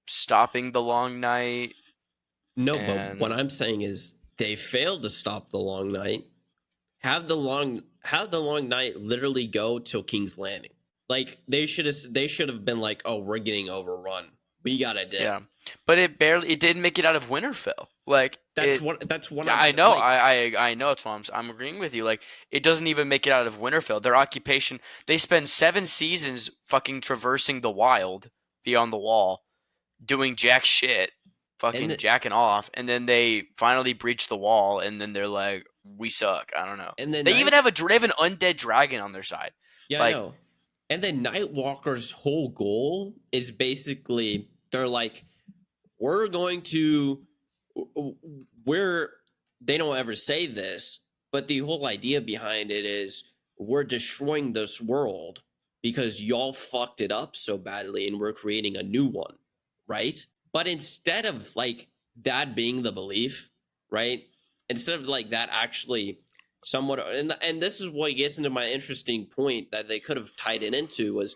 stopping the long night. No, but what And I'm saying is they failed to stop the long night. Have the long night literally go till King's Landing. Like they should have been like, oh, we're getting overrun. We gotta dip. yeah, but it didn't make it out of Winterfell. Like That's it, what yeah, I'm I saying. know. Like, I know. That's why I'm agreeing with you. Like, it doesn't even make it out of Winterfell. Their occupation. They spend 7 seasons fucking traversing the wild beyond the wall, doing jack shit, fucking the- jacking off, and then they finally breach the wall, and then they're like, "We suck." I don't know. and then They even have they have an undead dragon on their side. yeah, like- I know. And then Nightwalker's whole goal is basically they're like, we're going to they don't ever say this, but the whole idea behind it is we're destroying this world because y'all fucked it up so badly and we're creating a new one, right? But instead of like that being the belief, right? Instead of like that actually somewhat, and this is what gets into my interesting point that they could have tied it into was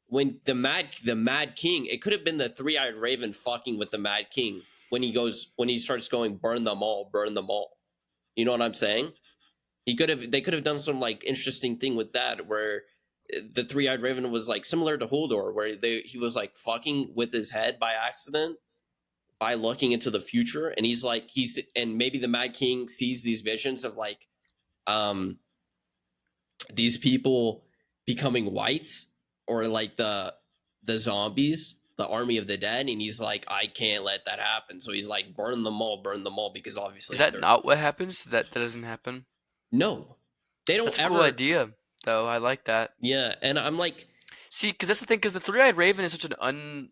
when the Mad King, it could have been the three-eyed raven fucking with the Mad King when he starts going burn them all. You know what I'm saying? They could have done some like interesting thing with that where the three-eyed raven was like similar to Hodor where he was like fucking with his head by accident by looking into the future, and and maybe the Mad King sees these visions of like these people becoming whites or like the zombies, the army of the dead, and he's like, I can't let that happen. So he's like, burn them all, because obviously Is that not what happens? That doesn't happen. No, they don't That's a ever. cool idea, though. I like that. Yeah, and I'm like, see, because that's the thing. Because the three-eyed raven is such an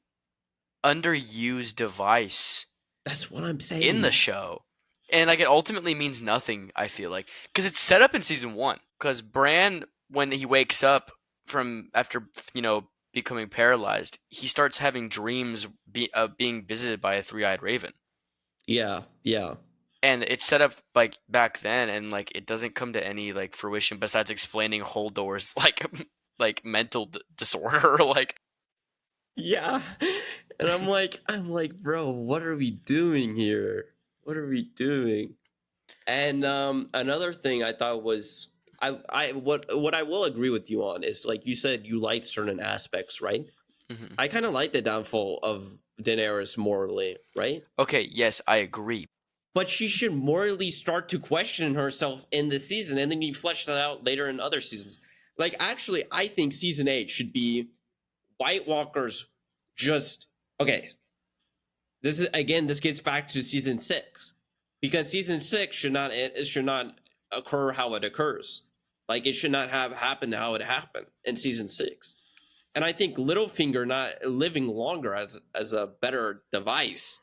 underused device that's what I'm saying in the show. And like it ultimately means nothing, I feel like. Because it's set up in season 1. Because Bran, when he wakes up from after, becoming paralyzed, he starts having dreams of being visited by a three-eyed raven. Yeah. And it's set up like back then, and like it doesn't come to any like fruition besides explaining Holdor's like mental disorder, like. Yeah. And I'm like, bro, what are we doing here? What are we doing? And another thing I thought was what I will agree with you on is like you said you like certain aspects, right? Mm-hmm. I kind of like the downfall of Daenerys morally, right? Okay, yes, I agree. But she should morally start to question herself in this season, and then you flesh that out later in other seasons. Like, actually, I think season 8 should be White Walkers just okay. This gets back to season 6 because season 6 should not occur how it occurs. Like it should not have happened how it happened in season 6. And I think Littlefinger not living longer as a better device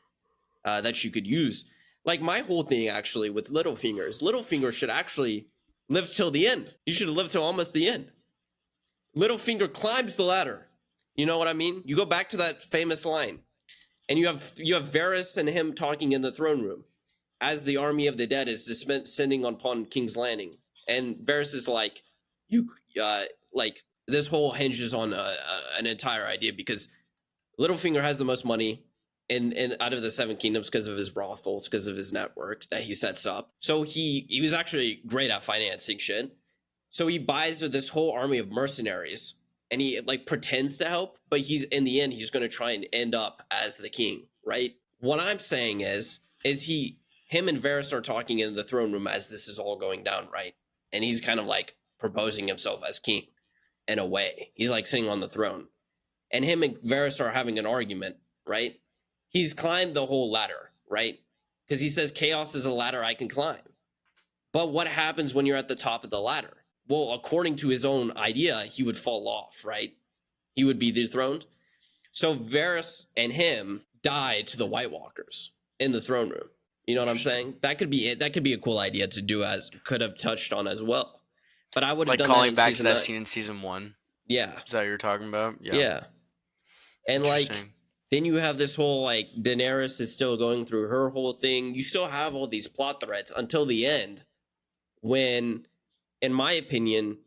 that you could use. Like my whole thing actually with Littlefinger is Littlefinger should actually live till the end. He should have lived till almost the end. Littlefinger climbs the ladder. You know what I mean? You go back to that famous line, and you have Varys and him talking in the throne room as the army of the dead is descending upon King's Landing, and Varys is like, you like this whole hinges on an entire idea because Littlefinger has the most money in out of the Seven Kingdoms because of his brothels, because of his network that he sets up. So he was actually great at financing shit. So he buys this whole army of mercenaries and he like pretends to help, but he's in the end he's going to try and end up as the king, right? What I'm saying is him and Varys are talking in the throne room as this is all going down, right? And he's kind of like proposing himself as king in a way. He's like sitting on the throne. And him and Varys are having an argument, right? He's climbed the whole ladder, right? Because he says chaos is a ladder I can climb. But what happens when you're at the top of the ladder? Well, according to his own idea, he would fall off, right? He would be dethroned. So Varys and him died to the White Walkers in the throne room. You know what I'm saying? That could be it. That could be a cool idea to do, as could have touched on as well. But I would have Like done calling that in back to season that 9. scene in season 1. Yeah. Is that what you're talking about? Yeah. And like then you have this whole like Daenerys is still going through her whole thing. You still have all these plot threads until the end when, in my opinion,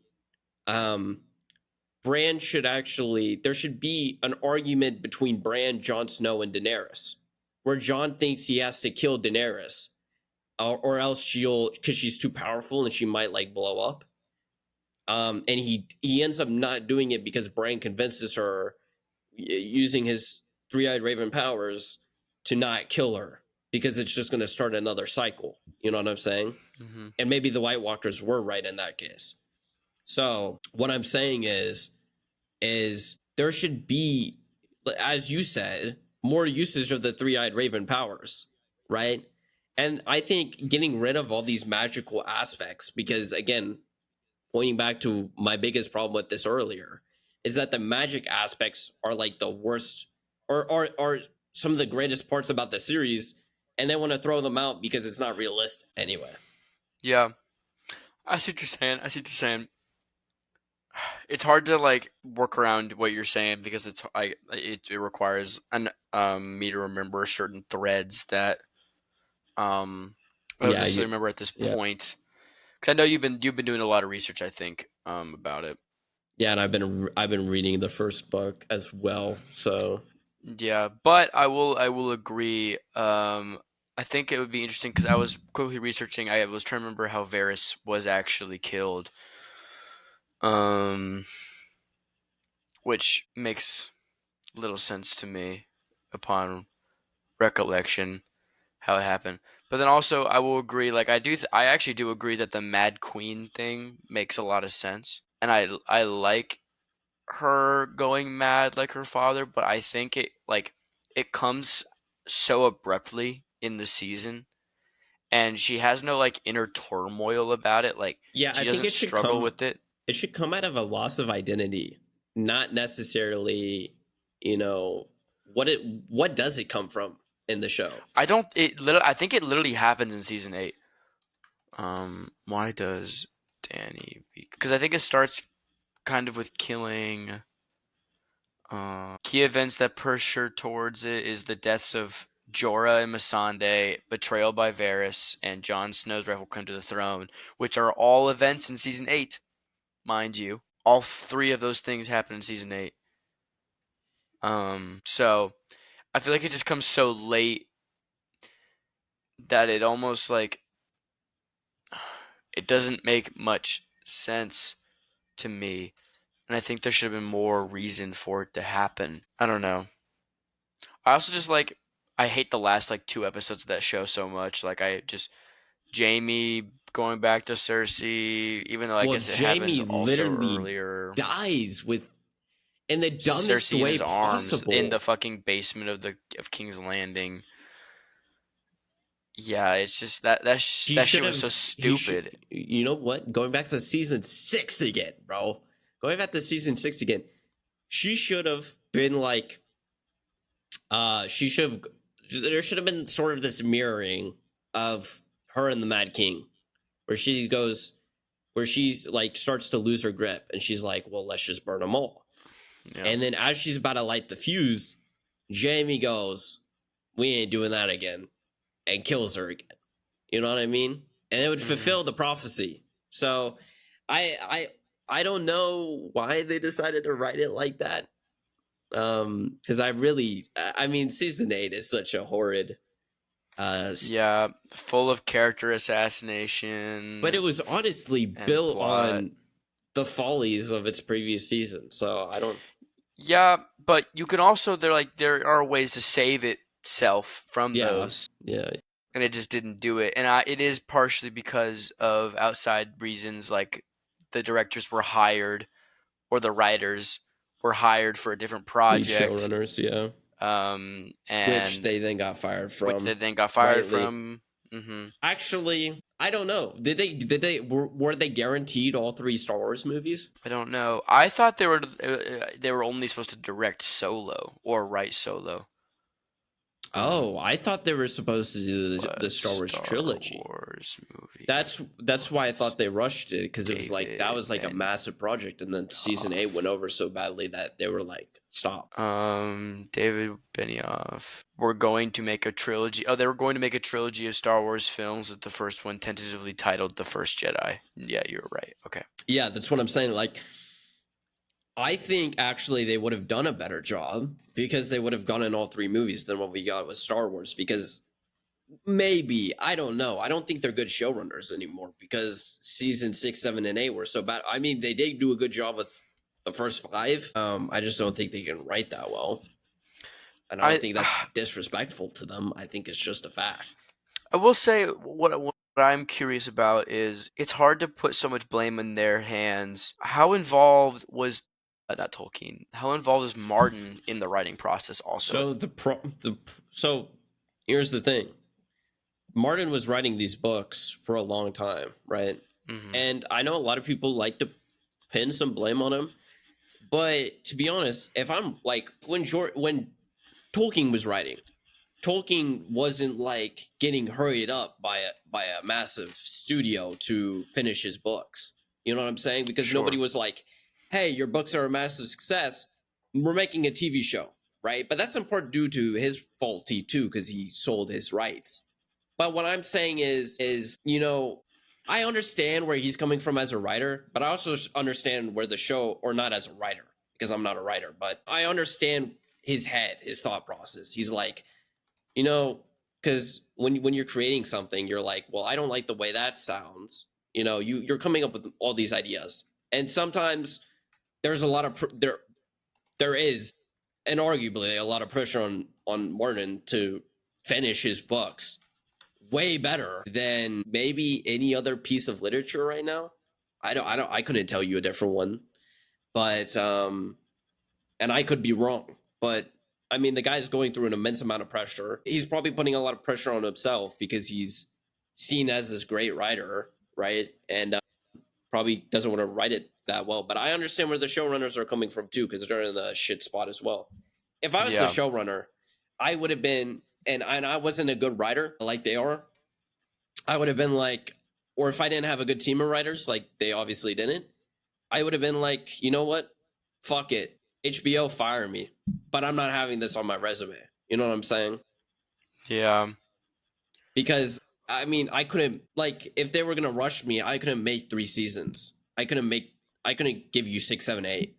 Bran should actually, there should be an argument between Bran, Jon Snow, and Daenerys, where Jon thinks he has to kill Daenerys, or else she'll, because she's too powerful and she might like blow up. And he ends up not doing it because Bran convinces her using his three-eyed raven powers to not kill her because it's just going to start another cycle. You know what I'm saying? Mm-hmm. And maybe the White Walkers were right in that case. So what I'm saying is there should be, as you said, more usage of the three-eyed raven powers, right? And I think getting rid of all these magical aspects, because again, pointing back to my biggest problem with this earlier, is that the magic aspects are like the worst or are some of the greatest parts about the series, and they want to throw them out because it's not realistic anyway. Yeah. I see what you're saying. It's hard to like work around what you're saying because it requires me to remember certain threads that I don't necessarily remember at this point. Because I know you've been doing a lot of research, I think, about it. Yeah, and I've been reading the first book as well. So yeah, but I will agree. I think it would be interesting because I was quickly researching. I was trying to remember how Varys was actually killed. Which makes little sense to me upon recollection how it happened. But then also I will agree, like I actually do agree that the Mad Queen thing makes a lot of sense. And I like her going mad like her father, but I think it comes so abruptly in the season and she has no like inner turmoil about it. Like yeah, she I doesn't think it should struggle with it. It should come out of a loss of identity, not necessarily, you know, what does it come from in the show? I think it literally happens in season 8. Why does Danny? Because I think it starts kind of with killing. Key events that push her towards it is the deaths of Jorah and Missandei, betrayal by Varys, and Jon Snow's rightful claim to the throne, which are all events in season 8, mind you. All 3 of those things happen in season 8. So I feel like it just comes so late that it almost like it doesn't make much sense to me. And I think there should have been more reason for it to happen. I don't know. I also just like I hate the last like 2 episodes of that show so much. Like Jaime going back to Cersei, even though I guess it happens also earlier. Dies with in the dumbest Cersei way in his possible arms in the fucking basement of King's Landing. Yeah, it's just that shit was so stupid. You know what? Going back to season 6 again, bro. Going back to season 6 again. She should have been like there should have been sort of this mirroring of her and the Mad King where she's like starts to lose her grip and she's like, well, let's just burn them all. Yeah. And then as she's about to light the fuse, Jaime goes, we ain't doing that again, and kills her again. You know what I mean? And it would fulfill the prophecy. So I I don't know why they decided to write it like that. Because I mean, season 8 is such a horrid. Yeah, full of character But assassination it was honestly and built plot. on the follies of its previous season. So I don't. Yeah, but you can also there are ways to save itself from Yeah, those, yeah, and it just didn't do it. And it is partially because of outside reasons, like the directors were hired or the writers were hired for a different these project, showrunners, yeah, which and they then got fired which they from, then got fired rightly. from. Hmm. Actually, I don't know. Were they guaranteed all 3 Star Wars movies? I don't know. I thought they were only supposed to direct Solo or write Solo. Oh, I thought they were supposed to do the Was Star Wars Star trilogy. Wars movie That's why I was thought they rushed it, because it was like that David was like a massive project, and then season 8 went Benioff. over so badly that they were like, stop. David Benioff. We're going to make a trilogy. Oh, they were going to make a trilogy of Star Wars films, with the first one tentatively titled The First Jedi. Yeah, you're right. Okay. Yeah, that's what I'm saying. Like, I think actually they would have done a better job because they would have gone in all 3 movies than what we got with Star Wars. Because maybe, I don't know. I don't think they're good showrunners anymore because season 6, 7, and 8 were so bad. I mean, they did do a good job with the first 5. I just don't think they can write that well. And I don't I think that's disrespectful to them. I think it's just a fact. I will say what I'm curious about is it's hard to put so much blame in their hands. How involved was not Tolkien? How involved was Martin in the writing process also? So here's the thing. Martin was writing these books for a long time, right? Hmm. And I know a lot of people like to pin some blame on him, but to be honest, if I'm like when Tolkien was writing, Tolkien wasn't like getting hurried up by a massive studio to finish his books. You know what I'm saying? Because nobody Sure. was like, "Hey, your books are a massive success. We're making a TV show." Right? But that's in part due to his faulty too, because he sold his rights. But what I'm saying is I understand where he's coming from as a writer, but I also understand where the show, or not as a writer, because I'm not a writer, but I understand his head, his thought process. He's like, you know, because when you're creating something, you're like, well, I don't like the way that sounds. You're coming up with all these ideas, and sometimes there's a lot of there is, and arguably a lot of pressure on Martin to finish his books way better than maybe any other piece of literature right now. I couldn't tell you a different one, but and I could be wrong, but I mean, the guy's going through an immense amount of pressure. He's probably putting a lot of pressure on himself because he's seen as this great writer, right? And probably doesn't want to write it that well. But I understand where the showrunners are coming from too, because they're in the shit spot as well. If I was the Yeah. showrunner, I would have been, and I wasn't a good writer like they are. I would have been like, or if I didn't have a good team of writers, like they obviously didn't, I would have been like, you know what? Fuck it. HBO, fire me. But I'm not having this on my resume. You know what I'm saying? Yeah. Because I mean, I couldn't, like, if they were gonna rush me, I couldn't make 3 seasons. I couldn't give you 6, 7, 8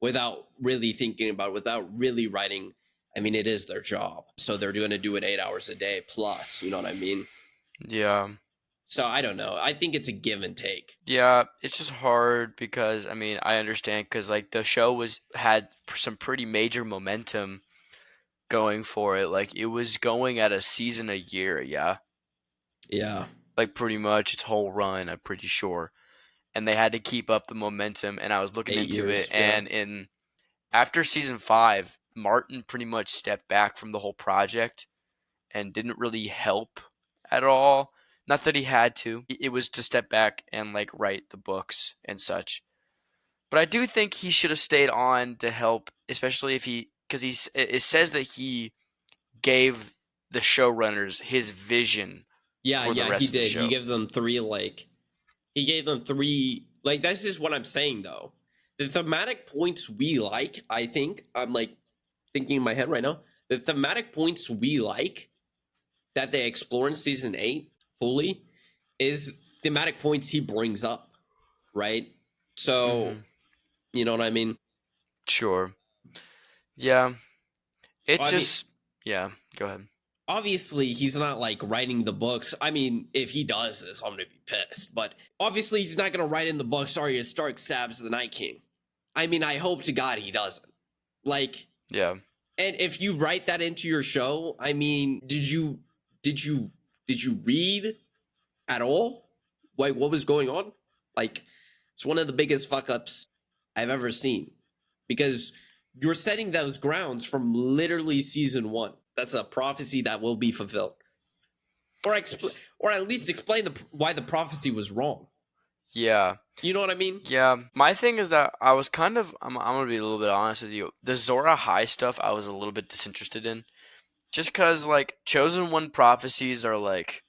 without really thinking about it, without really writing. I mean, it is their job. So they're gonna do it 8 hours a day plus, you know what I mean? Yeah. So I don't know. I think it's a give and take. Yeah, it's just hard because I understand because like the show had some pretty major momentum going for it. Like it was going at a season a year, yeah. Yeah. Like pretty much its whole run, I'm pretty sure. And they had to keep up the momentum, and I was looking eight into it, years. Yeah. and in after season 5, Martin pretty much stepped back from the whole project and didn't really help at all. Not that he had to. It was to step back and like write the books and such. But I do think he should have stayed on to help, especially if because it says that he gave the showrunners his vision Yeah, for the yeah, he rest of the did. He show. gave them three, like, he gave them three, like, that's just what I'm saying, though. The thematic points we like, I think, I'm like thinking in my head right now, the thematic points we like that they explore in season 8 fully is thematic points he brings up, right? So, Mm-hmm. you know what I mean? Sure. Yeah. It I mean, just. Yeah. Go ahead. obviously he's not like writing the books. I mean, if he does this, I'm gonna be pissed. But obviously he's not gonna write in the books Arya Stark stabs the Night King. I mean, I hope to God he doesn't. Like, Yeah. and if you write that into your show, I mean, did you did you read at all? Like what was going on? Like, it's one of the biggest fuck ups I've ever seen. Because you're setting those grounds from literally season one. That's a prophecy that will be fulfilled. Or at least explain why the prophecy was wrong. Yeah. You know what I mean? Yeah. My thing is that I was kind of. I'm gonna be a little bit honest with you. The Zora High stuff, I was a little bit disinterested in, just because like Chosen One prophecies are like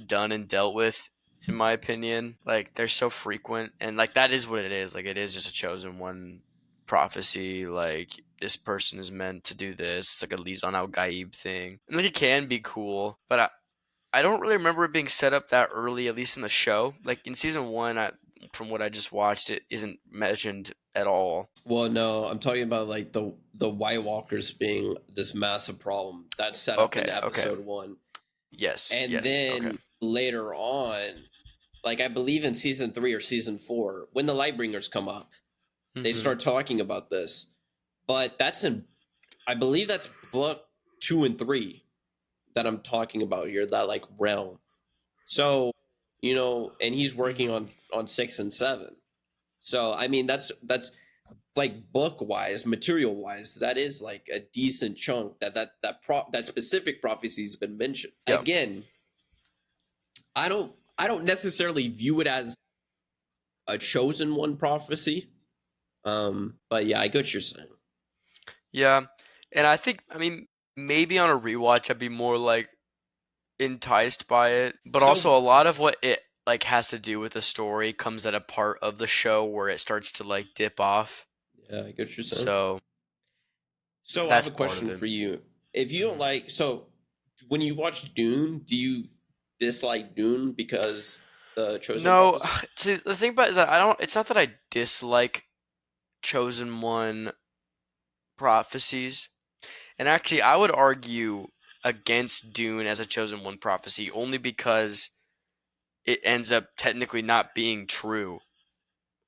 done and dealt with, in my opinion. Like they're so frequent, and like that is what it is. Like it is just a Chosen One prophecy. Like this person is meant to do this. It's like a Lizan Al Gaib thing, and like it can be cool, but I don't really remember it being set up that early, at least in the show. Like in season one, from what I just watched, it isn't mentioned at all. Well, no, I'm talking about like the White Walkers being this massive problem that's set up in Okay, okay. episode one. Yes, And yes, okay. then later on, like I believe in season 3 or season 4, when the Lightbringers come up, they Hmm. start talking about this. But that's in, I believe that's book 2 and 3 that I'm talking about here, that like realm. So, and he's working Hmm. on 6 and 7. So, I mean, that's like book wise, material wise, that is like a decent chunk that specific prophecy has been mentioned. Yeah. Again, I don't necessarily view it as a chosen one prophecy. But yeah, I get what you're saying. Yeah. And I think, I mean, maybe on a rewatch, I'd be more like enticed by it. But So also, a lot of what it like has to do with the story comes at a part of the show where it starts to like dip off. yeah, I get what you're saying. So So I have that's a part of question it. for you. If you don't Mhm. like, so when you watch Dune, do you dislike Dune because the chosen No, prophecy? see, the thing about it is that I don't. It's not that I dislike Chosen One prophecies. And actually, I would argue against Dune as a Chosen One prophecy only because it ends up technically not being true,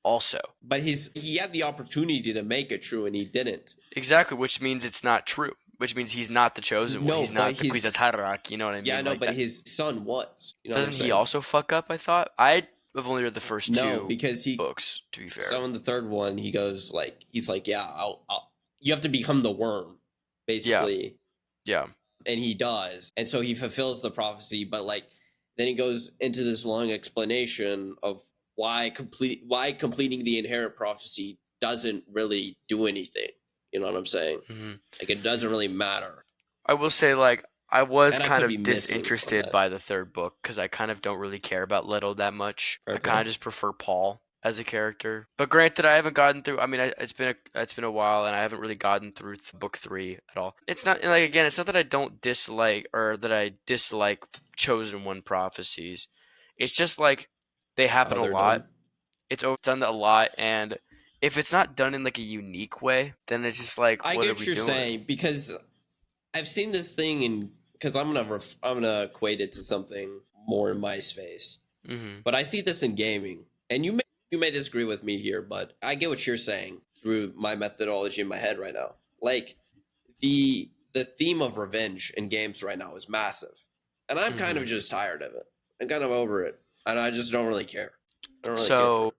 also. But he had the opportunity to make it true and he didn't. Exactly, which means it's not true, which means he's not the Chosen One. No, He's but not the his Kwisatz you know what I yeah, mean? no, Like but that. his son was. You know what I'm Doesn't he saying? also fuck up, I thought? I have only read the first No, two because he books, to be fair. so in the third one he goes like he's like, yeah, I'll you have to become the worm, Yeah, basically. yeah. And he does, and so he fulfills the prophecy, but like then he goes into this long explanation of why completing the inherent prophecy doesn't really do anything. You know what I'm saying? Hmm. Like it doesn't really matter. I will say, like, I was And I kind could be of missing on disinterested that. by the third book because I kind of don't really care about Leto that much. I kind Okay. of just prefer Paul as a character. But granted, I haven't gotten through. I mean, it's been a while, and I haven't really gotten through book three at all. It's not like again, it's not that I don't dislike or that I dislike Chosen One prophecies. It's just like they happen How a they're lot. done. It's done a lot, and if it's not done in like a unique way, then it's just like, I what get are what we you're doing? saying because I've seen this thing in because I'm gonna equate it to something more in my space. Hmm. But I see this in gaming, and you may disagree with me here, but I get what you're saying through my methodology in my head right now. Like the theme of revenge in games right now is massive, and I'm kind of Hmm. just tired of it. I'm kind of over it, and I just don't really care. I don't really care for So it.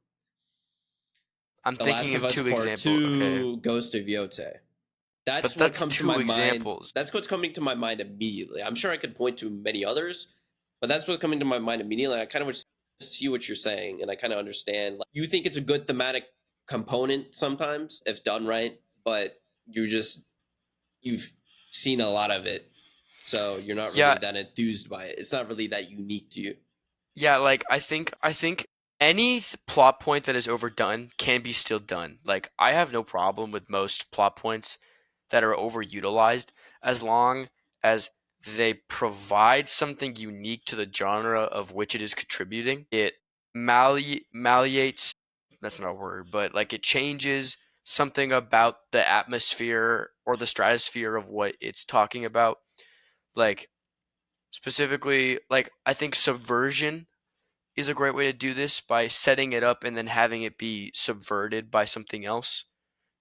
I'm The Last thinking of of Us two Part examples. Okay, Two, Ghost of Yote. That's but what that's comes to two my mind. examples. That's what's coming to my mind immediately. I'm sure I could point to many others, but that's what's coming to my mind immediately. I kind of see what you're saying, and I kind of understand. Like, you think it's a good thematic component sometimes if done right, but you've seen a lot of it, so you're not really Yeah, that enthused by it. It's not really that unique to you. yeah. Like I think any plot point that is overdone can be still done. Like I have no problem with most plot points that are overutilized as long as they provide something unique to the genre of which it is contributing. It malleates that's not a word, but like it changes something about the atmosphere or the stratosphere of what it's talking about. Like specifically, like I think subversion is a great way to do this by setting it up and then having it be subverted by something else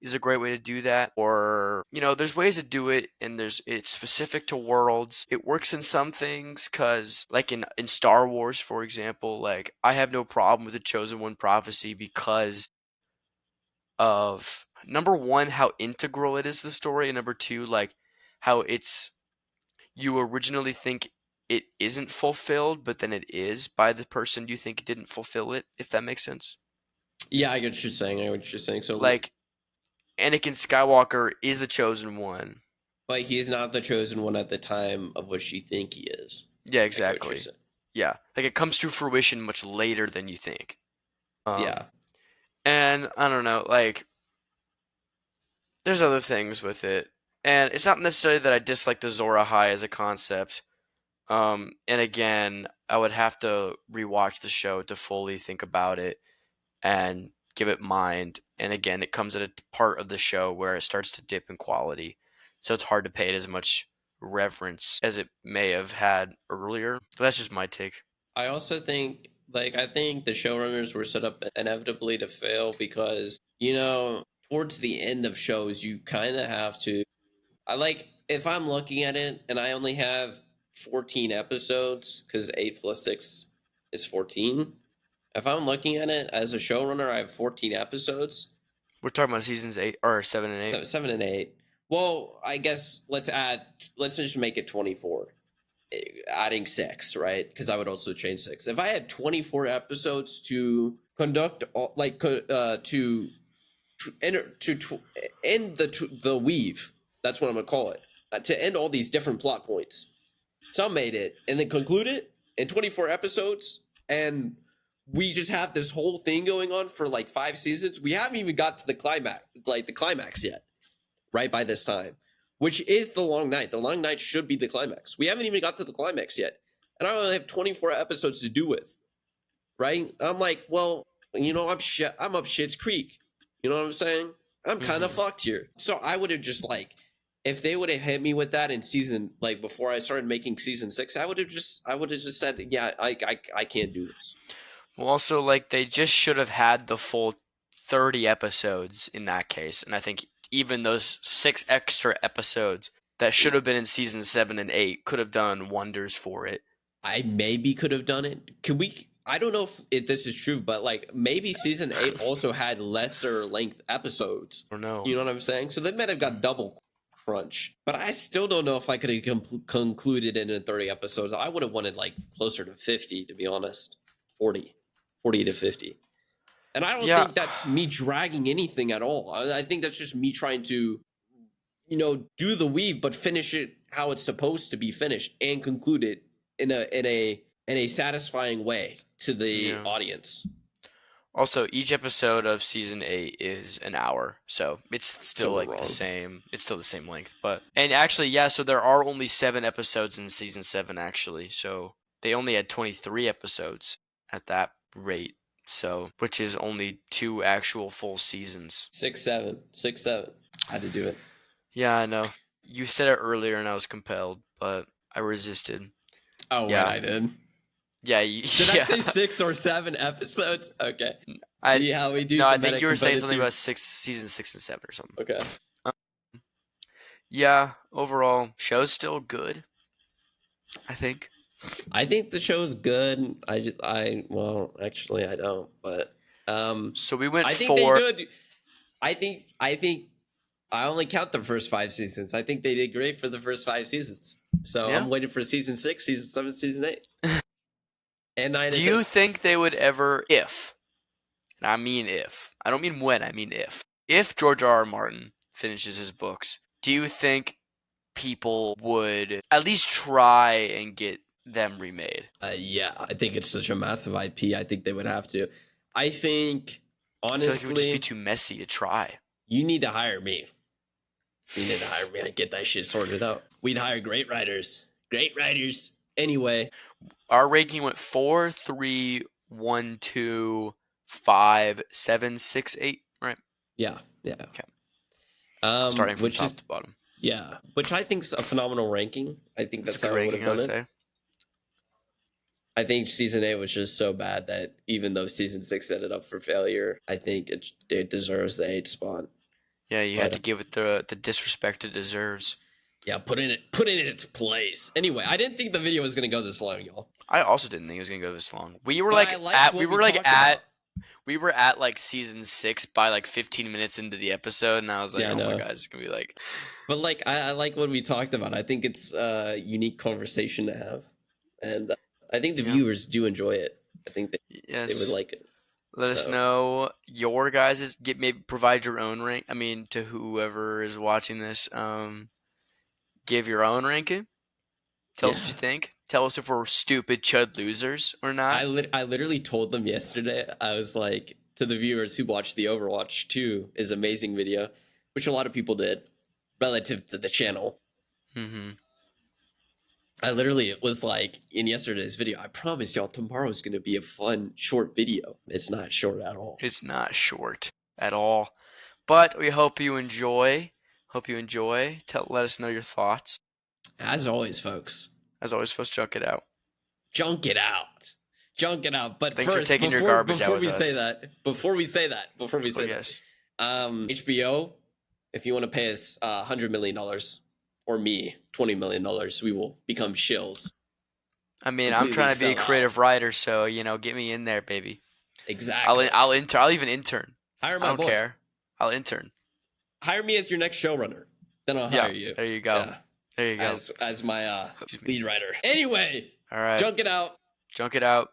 is a great way to do that. Or, there's ways to do it and it's specific to worlds. It works in some things cuz like in Star Wars, for example, like I have no problem with the Chosen One prophecy because of number 1 how integral it is to the story, and number 2 like how it's you originally think it isn't fulfilled, but then it is by the person you think didn't fulfill it, if that makes sense. Yeah, I get what you're saying. I get what you're saying. So, Like, Anakin Skywalker is the chosen one. but he's not the chosen one at the time of which you think he is. Yeah, I get what you're exactly. saying. Yeah, like it comes to fruition much later than you think. Yeah. And I don't know, like, there's other things with it. And it's not necessarily that I dislike the Zora High as a concept. And again, I would have to rewatch the show to fully think about it and give it mind. And again, it comes at a part of the show where it starts to dip in quality. So it's hard to pay it as much reverence as it may have had earlier. But that's just my take. I also think, I think the showrunners were set up inevitably to fail because, towards the end of shows, you kind of have to. If I'm looking at it and I only have 14 episodes, because 8 plus 6 is 14. If I'm looking at it as a showrunner, I have 14 episodes. We're talking about seasons 8 or 7 and 8. 7 and 8. Well, I guess let's just make it 24. Adding 6, right? Because I would also change 6. If I had 24 episodes to conduct, to end the weave, that's what I'm gonna call it, to end all these different plot points. Some made it and then conclude it in 24 episodes, and we just have this whole thing going on for like 5 seasons. We haven't even got to the climax yet, right? By this time, which is the long night. The long night should be the climax. We haven't even got to the climax yet, and I only have 24 episodes to do with. Right? I'm like, well, I'm up shit's creek. You know what I'm saying? I'm kind of fucked here. So I would have just if they would have hit me with that in season, before I started making season 6, I would have just said, yeah, I can't do this. Well, also, like, they just should have had the full 30 episodes in that case. And I think even those 6 extra episodes that should have been in season 7 and 8 could have done wonders for it. I maybe could have done it. I don't know if this is true, but maybe season 8 also had lesser length episodes. Or no. You know what I'm saying? So they might have got double crunch. But I still don't know if I could have concluded it in 30 episodes. I would have wanted closer to 50, to be honest. 40 to 50. And I don't think that's me dragging anything at all. I think that's just me trying to, do the weave, but finish it how it's supposed to be finished and conclude it in a satisfying way to the audience. Also, each episode of season 8 is an hour, so it's still the same. It's still the same length, and actually, yeah. So there are only 7 episodes in season 7, actually. So they only had 23 episodes at that rate. So, which is only 2 actual full seasons. 6, 7. I had to do it. Yeah, I know. You said it earlier, and I was compelled, but I resisted. Oh, yeah, I did. Yeah, did I say 6 or 7 episodes? Okay. See how we do. No, I think you were saying something about season 6 and 7 or something. Okay. Yeah, overall, show's still good. I think the show's good. Actually, I don't. But so we went. I think they did. I think I only count the first 5 seasons. I think they did great for the first 5 seasons. So I'm waiting for season 6, season 7, season 8. And 9 Do you think they would ever, and I mean if, I don't mean when, I mean if George R.R. Martin finishes his books, do you think people would at least try and get them remade? Yeah, I think it's such a massive IP. I think they would have to. I think, honestly, I feel like it would just be too messy to try. You need to hire me. You need to hire me and get that shit sorted out. We'd hire great writers. Anyway. Our ranking went 4, 3, 1, 2, 5, 7, 6, 8. Right. Yeah. Okay. Starting from Which top is to bottom. yeah, which I think's a phenomenal ranking. I think That's that's a how good I would ranking, have I would done it. say. I think season 8 was just so bad that even though season 6 ended up for failure, I think it deserves the 8 spot. Yeah, you had But to give it the disrespect it deserves. yeah, put it in its place. Anyway, I didn't think the video was gonna go this long, y'all. I also didn't think it was gonna go this long. We were But like I liked what we talked about. we were at like season 6 by like 15 minutes into the episode, and I was like, Yeah, I oh my know. god, it's gonna be like. But like, I like what we talked about. I think it's a unique conversation to have, and I think the Yeah. viewers do enjoy it. I think they would Yes. like it. Let us So. know your guys's. Maybe provide your own rank. I mean, to whoever is watching this, give your own ranking. Tell us what you Yeah. think. Tell us if we're stupid chud losers or not. I literally told them yesterday. I was like, to the viewers who watched the Overwatch 2 is amazing video, which a lot of people did relative to the channel. Mm-hmm. I literally was like in yesterday's video, I promise y'all tomorrow's going to be a fun short video. It's not short at all. It's not short at all. But we hope you enjoy. Let us know your thoughts. As always, folks. As always, folks, junk it out. Junk it out. Junk it out. But Thanks for first, taking your garbage out before with we us. say that, before we say that, yes. HBO, if you want to pay us $100 million or me $20 million, we will become shills. I mean, I'm trying to be a creative writer, so get me in there, baby. Exactly. I'll even intern. Hire my I don't boy. care. I'll intern. Hire me as your next showrunner. Then I'll hire you. There you go. Yeah. There you go. As my lead writer. Anyway. All right. Junk it out. Junk it out.